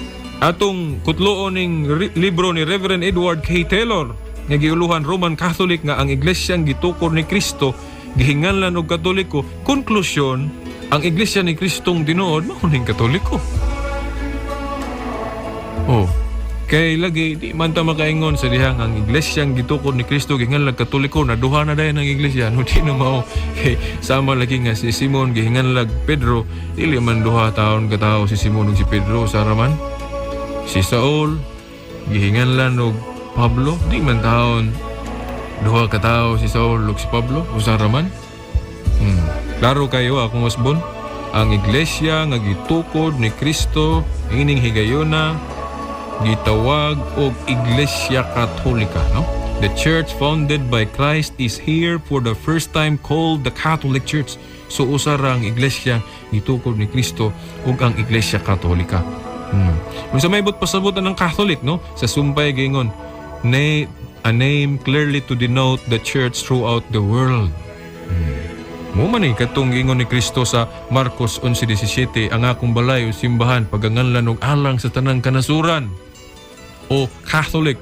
atong kutloon ning libro ni Reverend Edward K. Taylor nga giuluhan Roman Catholic nga ang iglesyang gitukod ni Kristo gihinganlan og Katoliko, konklusyon, ang iglesia ni Kristong tinuod mao ning Katoliko. Kay lagi di man ta makaingon sa dihang ang iglesyang gitukod ni Kristo gihinganlan Katoliko na duha na dayon ang iglesia no di na mao. Kay sama lagi nga si Simon gihinganlan Pedro, dili man duha taon ka tawo si Simon ug si Pedro usara man. Si Saul gihinganlan og Pablo, di man taon duha ka tawo si Saul ug si Pablo usara man. Klaro kayo akong husbon, ang iglesia nga gitukod ni Kristo ining higayuna gitawag og Iglesia Katolika, no? The church founded by Christ is here for the first time called the Catholic Church. So usara ang iglesia gitukod ni Kristo ug ang Iglesia Katolika. Kung sa may pasabutan ng Catholic, no? Sa sumpay gingon, a name clearly to denote the church throughout the world. Mo man ay katong gingon ni Kristo sa Marcos 11:17, ang akong balay o simbahan paganganlan og alang sa tanang kanasuran o Catholic.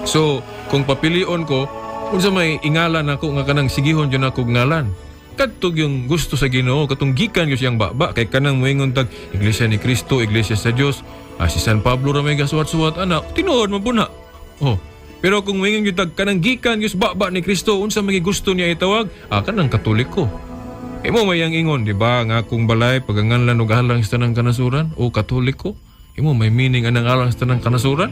So, kung papilion ko, unsa may ingalan ako nga kanang sigihon jud ako ngalan. Kadtog yung gusto sa Ginoo, katong gikan gyud siyang baba kay kanang moingon tag Iglesia ni Kristo, Iglesia sa Dios. Si San Pablo ra may gasuwat-suwat ana, tinuod man puna. Pero kung moingon gyud tag kanang gikan gyud baba ni Kristo, unsa may gusto niya itawag? Kanang Katoliko. Imo may ang ingon, di ba, nga akong balay paganganlan og alang sa tanang kanasuran o Katoliko? Imo may meaning anang alang sa tanang kanasuran?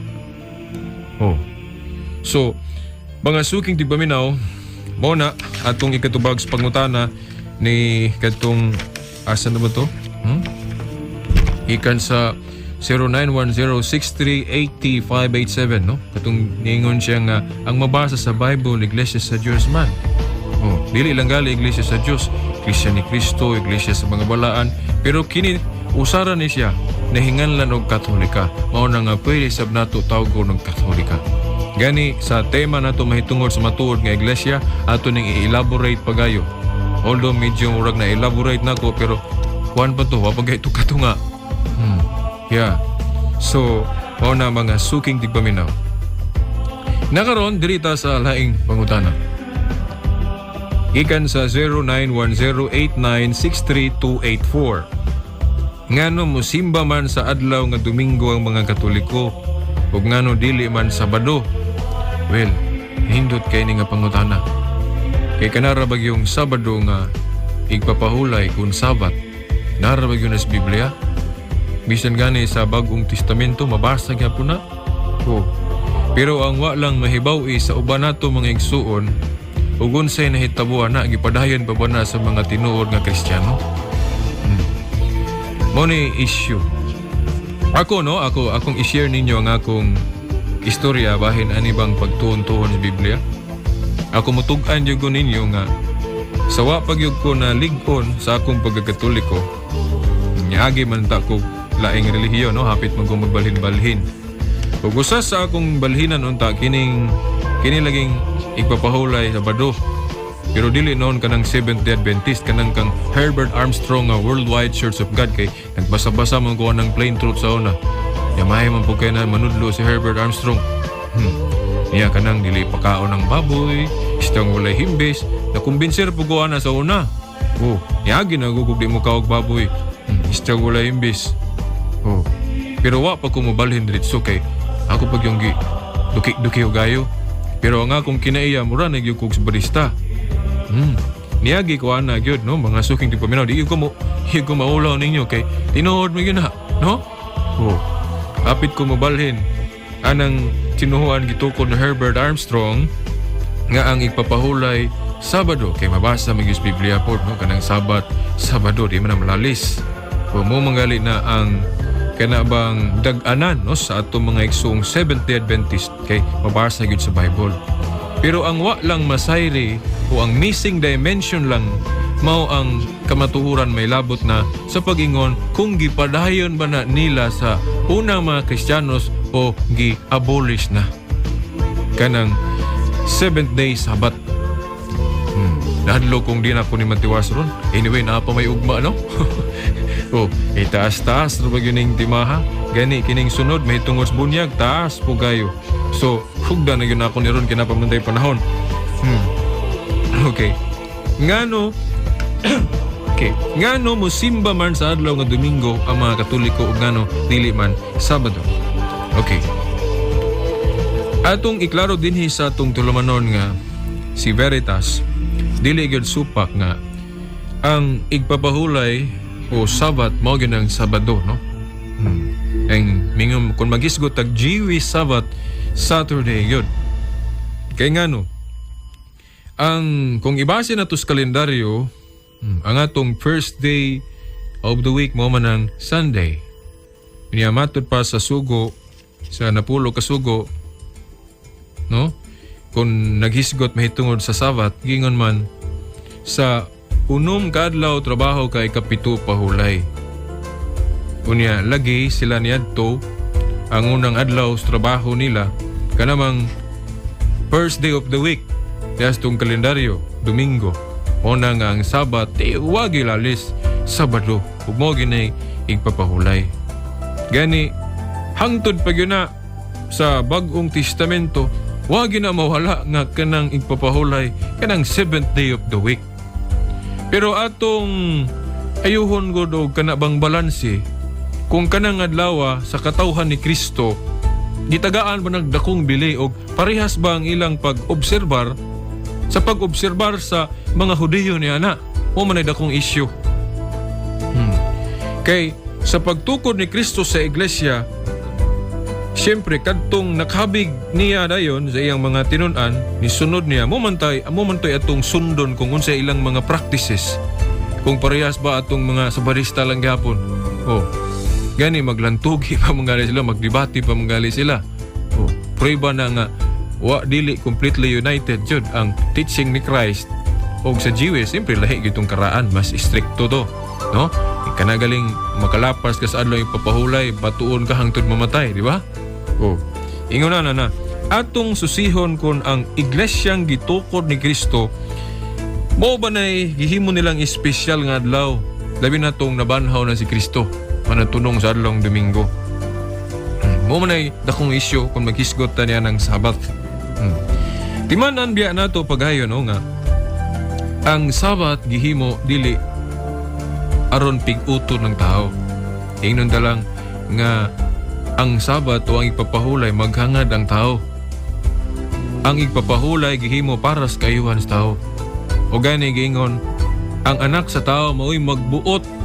So, mga suking tigpaminaw, mo na atong ikatubag sa pangutana ni katong asa na ba to? Ikan sa 09106380-587, no? Katong ningon siya nga ang mabasa sa Bible, Iglesia sa Diyos man. Dili lang gali Iglesia sa Diyos, Iglesia ni Kristo, Iglesia sa mga balaan, pero kini usara ni siya nahinganlan og Katolika. Mao na nga pwede sab nato tawag og Katolika. Gani sa tema nato mahitungod sa matuod nga iglesia, ato ning i-elaborate pagayo. Although medyo murag na elaborate nako, pero kuan pa to, wapag ito katunga. So, mao na mga suking tigpaminaw. Nakaron dirita sa laing pangutana. Ikan sa 0910896324. Ngano musimba man sa adlaw nga Domingo ang mga Katoliko ug ngano dili man Sabado? Well, hindot kay ni nga pangutana. Kay kanara bagyong Sabado nga igpapahulay kung Sabat. Nara bagyo na sa Biblia. Bisan gani sa Bagong Testamento mabasa gyapon na. Pero ang wa lang mahibaw sa uban nato mga igsuon ug unsay nahitabuan na gipadayon pa ba na sa mga tinuod nga Kristiyano. Mo ni issue. Akong i-share ninyo ang akong istorya bahin ani bang pagtuon-tuon sa Biblia. Ako mutug-an jud ko ninyo nga sa wa pagyud ko na lig-on sa akong pagkakatoliko. Niagi man ta ko laing relihiyon, no? Hapit man kong magbalhin-balhin. Ug usa sa akong balhinan unta kini laging igpapahulay Sabado. Pero dili noon kanang Seventh-day Adventist, kanang kang Herbert Armstrong nga Worldwide Church of God, kay nagbasa-basa man ko ng plain truth sa una. Yamahay man po kayo na manudlo si Herbert Armstrong. Niya kanang dili pakaon ng baboy, istang walay himbis, nakumbinser po ko na sa una. Niagi nagugug di mo kaog baboy, istang walay himbis. Pero wa pa ko mobalhin diretso kay ako pag yung duki-duki o gayo. Pero ang akong kinaiya, mura nagyug kog sa barista. Niyagi ko ana gyud, no, mga suking tipaminaw, di ko maulaw ninyo kay tinuod mo yun na, no? Apit ko mobalhin anang tinuhuan gitukod na Herbert Armstrong nga ang igpapahulay Sabado, kay mabasa magis Biblia po, no, kanang Sabado di man malalis. Mo manggali na ang kanabang dag-anan, no, sa atong mga igsoong Seventh-day Adventist kay mabasa gyud sa Bible. Pero ang wa lang masayri o ang missing dimension lang mao ang kamatuhuran may labot na sa pag-ingon kung gipadayon ba na nila sa unang mga Kristiyanos o gi-abolish na kanang Seventh Day Sabbath. Nahadlo kung di na ako ni matiwas ron. Anyway, na pa may ugma, no? Taas-taas ro ba yun timaha? Gani kining sunod may tungos bunyag, taas po gayo. So, hugda na yun ako ni ron kinapamunday panahon. Okay. Ngano mo simba man sa adlaw nga Domingo ang mga Katoliko ug ngano dili man Sabado. Okay. Atong iklaro dinhi sa atong tulumanon nga si Veritas dili gyud supak nga ang igpapahulay o Sabat mao gyud ang Sabado, no? Ang mingom kung magisgot tag Jewish Sabbath Saturday yun. Kaya nga no, kung ibase na to sa kalendaryo, ang atong first day of the week mo man ang Sunday. Niyamatod pa sa sugo, sa napulo ka sugo, no? Kung naghisgot mahitungod sa Sabat, gingon man sa unom kadlaw trabaho kay kapito pahulay. Unya lagi sila niadto ang unang adlaw sa trabaho nila kanamang first day of the week yas tong kalendaryo Domingo una nga ang Sabat wag ilalis Sabado ug mo ginay igpapahulay. Gani hangtod pa gyud na sa Bag-ong Testamento wag na mawala nga kanang igpapahulay kanang 7th day of the week. Pero atong ayuhon gud og kanabang balanse kung kanang adlaw sa katawhan ni Kristo gitagaan ba nagdakong bili og parehas ba ang ilang pag-obserbar sa pag-obserbar sa mga Hudiyo ni ana o man dakong issue. Kay sa pagtukod ni Kristo sa iglesia, siyempre kadtong nakhabig niya dayon sa iyang mga tinun-an ni sunod niya mo man toy atong sundon kung unsa ilang mga practices kung parehas ba atong mga sabarista lang gapon. Gani maglantugi pa manggali sila, magdebate pa manggali sila. Prueba na nga wa dili completely united jud ang teaching ni Christ og sa Jewish. Siyempre lahi gitong karaan, mas stricto do, no? Kanagaling makalapas ka sa adlaw ipapahulay, batuon ka hangtod mamatay, di ba? Ingon na atong susihon kun ang iglesyang gitukod ni Kristo mo ba nay gihimo nilang espesyal nga adlaw labi na tong nabanhaw na si Kristo manatunong sa adlawng Domingo. Mo man ay dakong isyu kung maghisgot ta niya ng Sabat. Timanan biya nato paghayo no nga ang Sabat gihimo dili aron pig-uto ng tao. Ingnon ta lang nga ang Sabat o ang igpapahulay maghangad ang tao. Ang igpapahulay gihimo para sa kayuhan sa tao. O gani giingon ang anak sa tao mao'y magbuot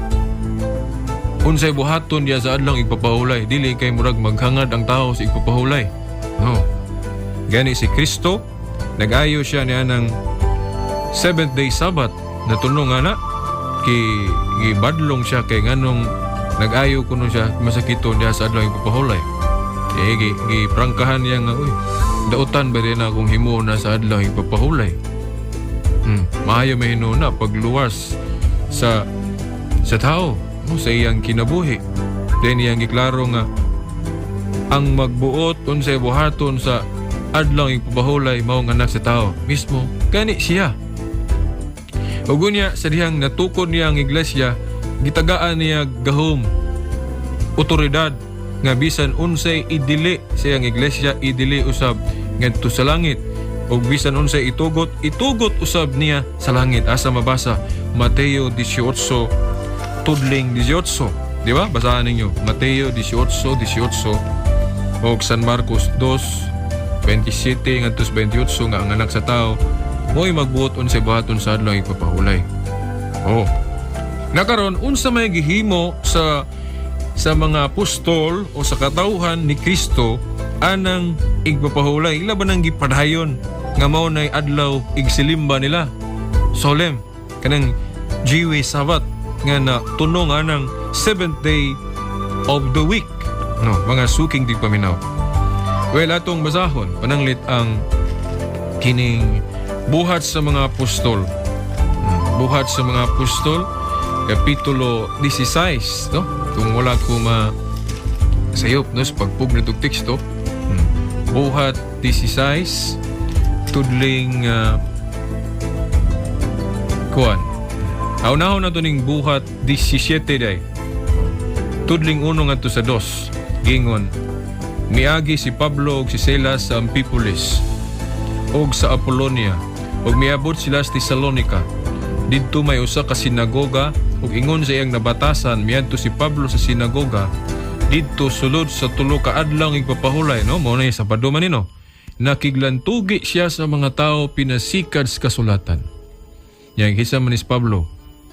unsay buhaton diya sa adlong igpapahulay, dili kay murag maghangad ang tao sa igpapahulay. No. Gani si Kristo nag-ayo siya niya ng 7th day Sabbath na tunong ana gibadlong siya kay nganong nag-ayo kuno siya masakiton diya sa adlong igpapahulay. Giprangkahan niya nga dautan ba rin akong himo na sa adlong igpapahulay. Maayo may hinuna pagluwas sa tao. no, sa iyang kinabuhi. Then iyang giklaro nga ang magbuot unsay buhaton sa adlaw ipabahulay maong anak sa tao mismo kani siya. Ug unya sa dihang natukod niya ang iglesia, gitagaan niya gahom otoridad nga bisan unsay idili sa iyang iglesia, idili usab ngadto sa langit. Ug bisan unsay itugot usab niya sa langit. Asa mabasa Mateo 18 tudling 18, di ba? Basahan ninyo Mateo 18:18 ug San Marcos 2:27 ngadto 28 nga ang anak sa tao mo'y magbuot unsay buhaton sa adlaw ipapahulay. Oh. Nakaron unsa may gihimo sa mga apostol o sa katawhan ni Kristo anang igpapahulay, ila ba nang gipadayon nga mao nay adlaw igsilimba nila solemn kanang Jewish Sabbath nga na tunong anang 7th day of the week, no, mga suking tigpaminaw. Well, atong basahon pananglit ang kining buhat sa mga apostol. Buhat sa mga apostol kapitulo 16, no? Kung wala ko sayop no sa pagpuglit og teksto. Buhat 16 tudling kuan. Aunahon na to ning buhat 17 day. Tudling 1 ngadto sa 2. Gingon, miagi si Pablo ug si Silas sa Amphipolis ug sa Apollonia ug miabot sila sa Thessalonica. Didto may usa ka sinagoga ug ingon sa iyang nabatasan miadto si Pablo sa sinagoga didto sulod sa tulo ka adlaw igpapahulay, no, mao na sa Sabado man nino. Nakiglantugi siya sa mga tao pinasikad sa kasulatan. Yang hisa man ni Pablo,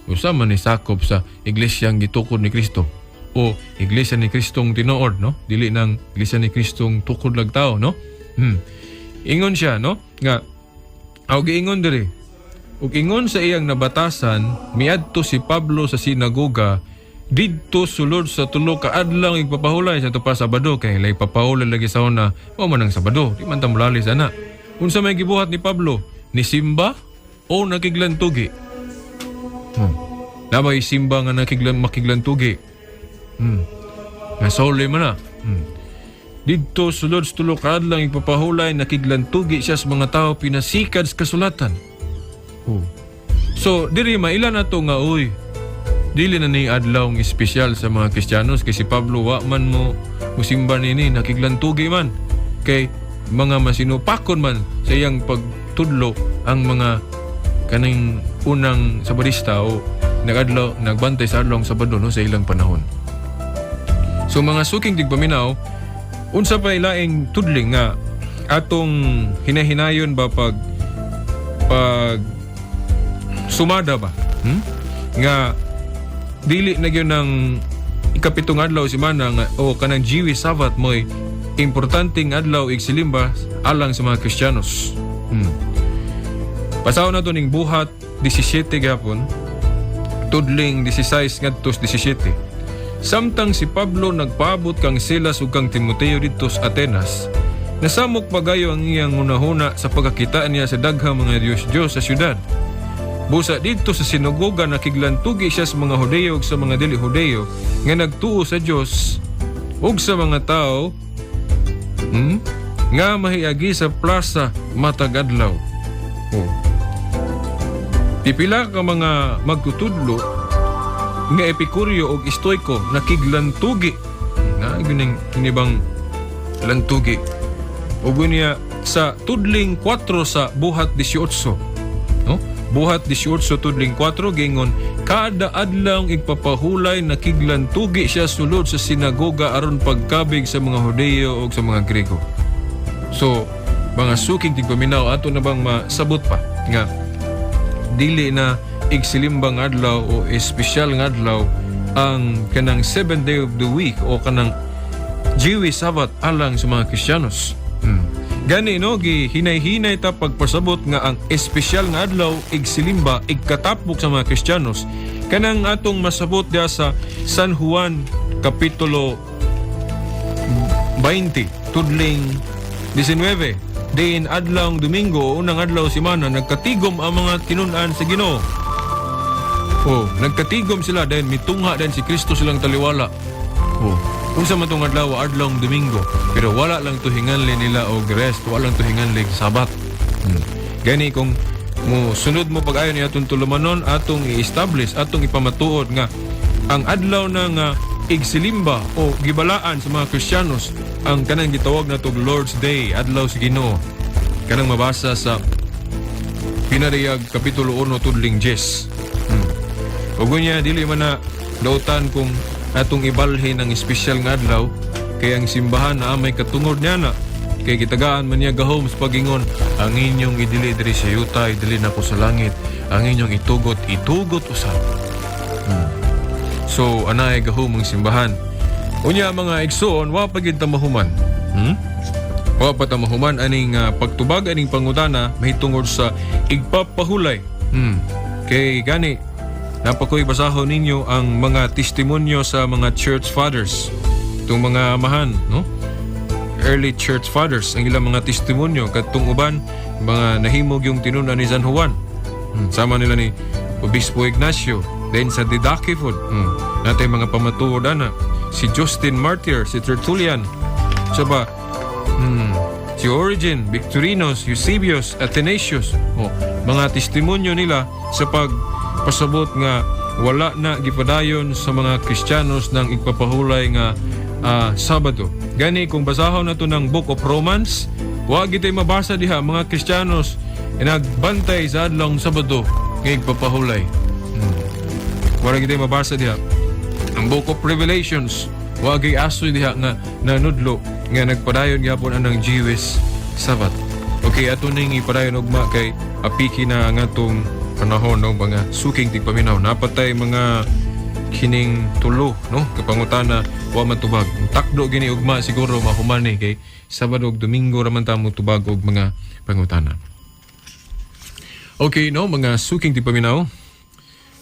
usa man ni sakop sa iglesyang gitukod ni Kristo o iglesia ni Kristong tinuod, no? Dili nang iglesia ni Kristong tukod lag tao, no? Ingon siya, no? Nga og giingon diri. Ug ingon sa iyang nabatasan, miadto si Pablo sa sinagoga didto sulod sa tulo ka adlaw igpapahulay sa tupa Sabado kay lay papahulay lagi sa una o man ang Sabado, di man ta mulali sana. Unsa may gibuhat ni Pablo? Ni simba o nakiglantugi? Namay simba nga makiglantugi. Nga sole man na. Didto sulod sa tulo ka adlaw igpapahulay nakiglantugi siya sa mga tao pinasikad sa kasulatan. So diri mailan ato nga uy dili na ni adlaw ng espesyal sa mga Kristiyanos kay si Pablo wa man mo musimba nini nakiglantugi man kay mga masinupakon man sa iyang pagtudlo ang mga kaning unang Sabadista o nagbantay sa adlaw ng Sabado, no, sa ilang panahon. So mga suking tigpaminaw, unsa pa ilaing tudling nga atong hinahinayon ba pag sumada ba? Nga dili na gyud ng ikapitong adlaw semana nga o kanang Jewish Sabbath mo'y importanteng adlaw igsilimba alang sa mga Kristiyanos. Pasahon na to ning buhat 17 gapon tudling 16 ngadto 17. Samtang si Pablo nagpaabot kang Silas ug kang Timoteo didto sa Atenas, nasamok pagayo ang iyang hunahuna sa pagkakitaan niya sa daghang mga Diyos sa syudad. Busa dito sa sinagoga nakiglantugi siya sa mga Hudeyo ug sa mga dili Hudeyo nga nagtuo sa Dios ug sa mga tao nga mahiagi sa plaza matag adlaw. Pipila ka mga magtutudlo nga Epikuryo ug Stoiko nakiglantugi na kinibang lantugi ug niya sa tudling 4 sa buhat 18. Buhat 18 tudling 4 gingon kada adlaw igpapahulay nakiglantugi siya sulod sa sinagoga aron pagkabig sa mga Hudeyo o sa mga Grego. So mga suking tigpaminaw ato na bang masabot pa nga dili na igsilimbang adlaw o espesyal nga adlaw ang kanang 7th day of the week o kanang Jewish Sabbath alang sa mga Kristiyanos. Gani no gihinay-hinay ta pagpasabot nga ang espesyal nga adlaw igsilimba igkatapok sa mga Kristiyanos kanang atong masabot dia sa San Juan kapitulo 20 tudling 19. Diin adlaw Domingo unang adlaw semana nagkatigom ang mga tinun-an sa Ginoo. Oh, nagkatigom sila dahil mitungha din si Kristo silang taliwala. Oh, unsa man tong adlaw adlong Domingo, pero wala lang to hinganli nila og rest, wala lang to hinganli Sabat. Gani kung mo sunod mo pag-ayon ni atong tulumanon, atong i-establish, atong ipamatuod nga ang adlaw na nga igsilimba o gibalaan sa mga Kristiyanos ang kanang gitawag na tog Lord's Day, adlaw sa Ginoo. Kanang mabasa sa Pinariyag Kapitulo 1 tudling 10. Ug unya dili man na dautan kung atong ibalhin ang espesyal nga adlaw kay ang simbahan na may katungod niya na kay gitagaan man niya gahom sa pagingon, ang inyong idili diri sa yuta, idili na ko sa langit, ang inyong itugot usab. So anay gahom ang simbahan. Unya mga igsoon, wa pa gid ta mahuman. Wa pa ta mahuman aning pagtubag aning pangutana mahitungod sa igpapahulay. Kay gani napakoy basahon ninyo ang mga testimonyo sa mga church fathers. Itong mga amahan, no? Early church fathers, ang ilang mga testimonyo katong uban mga nahimog yung tinunan ni San Juan. Sama nila ni Obispo Ignacio, then sa Didakifod. Natay mga pamatuod na si Justin Martyr, si Tertullian. So ba si Origen, Victorinos, Eusebius, Athanasius. Mga testimonyo nila sa pagpasabot nga wala na gipadayon sa mga Kristiyanos ng igpapahulay nga Sabado. Gani kung basahon nato ng Book of Romans, wa gitay mabasa diha mga Kristiyanos nagbantay sa adlong Sabado nga igpapahulay. Wala gitay mabasa diha. Ang Book of Revelations, wa gay asoy diha nga nanudlo nga nagpadayon gyapon anang Jewish Sabbath. Okay, ato ning ipadayon ugma kay apiki na nga tong panahon ng mga suking tigpaminaw. Napatay mga kining tulo, no? Kapangutana wa matubag. Takdo gini ugma siguro mahumani kay Sabado ug Domingo raman ta mo tubag og mga pangutana. Okay, no, mga suking tigpaminaw.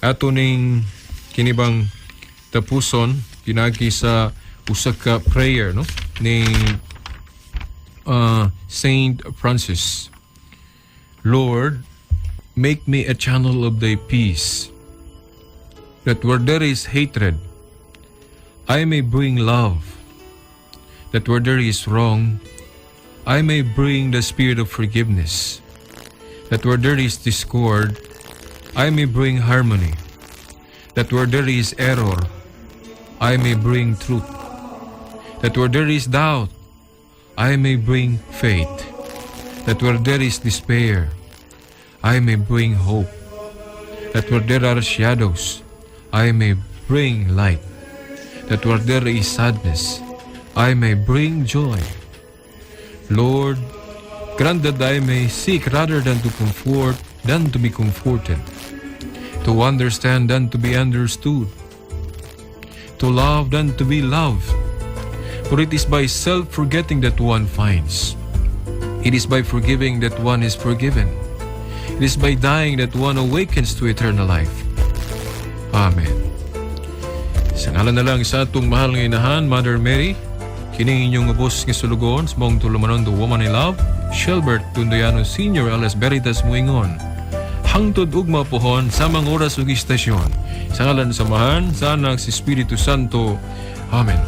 Ato ning kinibang tapuson pinagi sa usa ka prayer, no? Ni Saint Francis. Lord, make me a channel of thy peace, that where there is hatred, I may bring love, that where there is wrong, I may bring the spirit of forgiveness, that where there is discord, I may bring harmony, that where there is error, I may bring truth, that where there is doubt, I may bring faith, that where there is despair, I may bring hope, that where there are shadows, I may bring light, that where there is sadness, I may bring joy. Lord, grant that I may seek rather than to comfort than to be comforted, to understand than to be understood, to love than to be loved. For it is by self-forgetting that one finds. It is by forgiving that one is forgiven. It is by dying that one awakens to eternal life. Amen. Sa ngalan na lang sa atong mahal nga inahan, Mother Mary, kining inyong ubos nga sulugon, sa mong tulumanon the woman I love, Shelbert Tundoyano Sr. alas Veritas Muingon. Hangtod ug mapuhon sa mga oras ug istasyon. Sa ngalan sa Amahan, sa Anak, sa Espiritu Santo. Amen.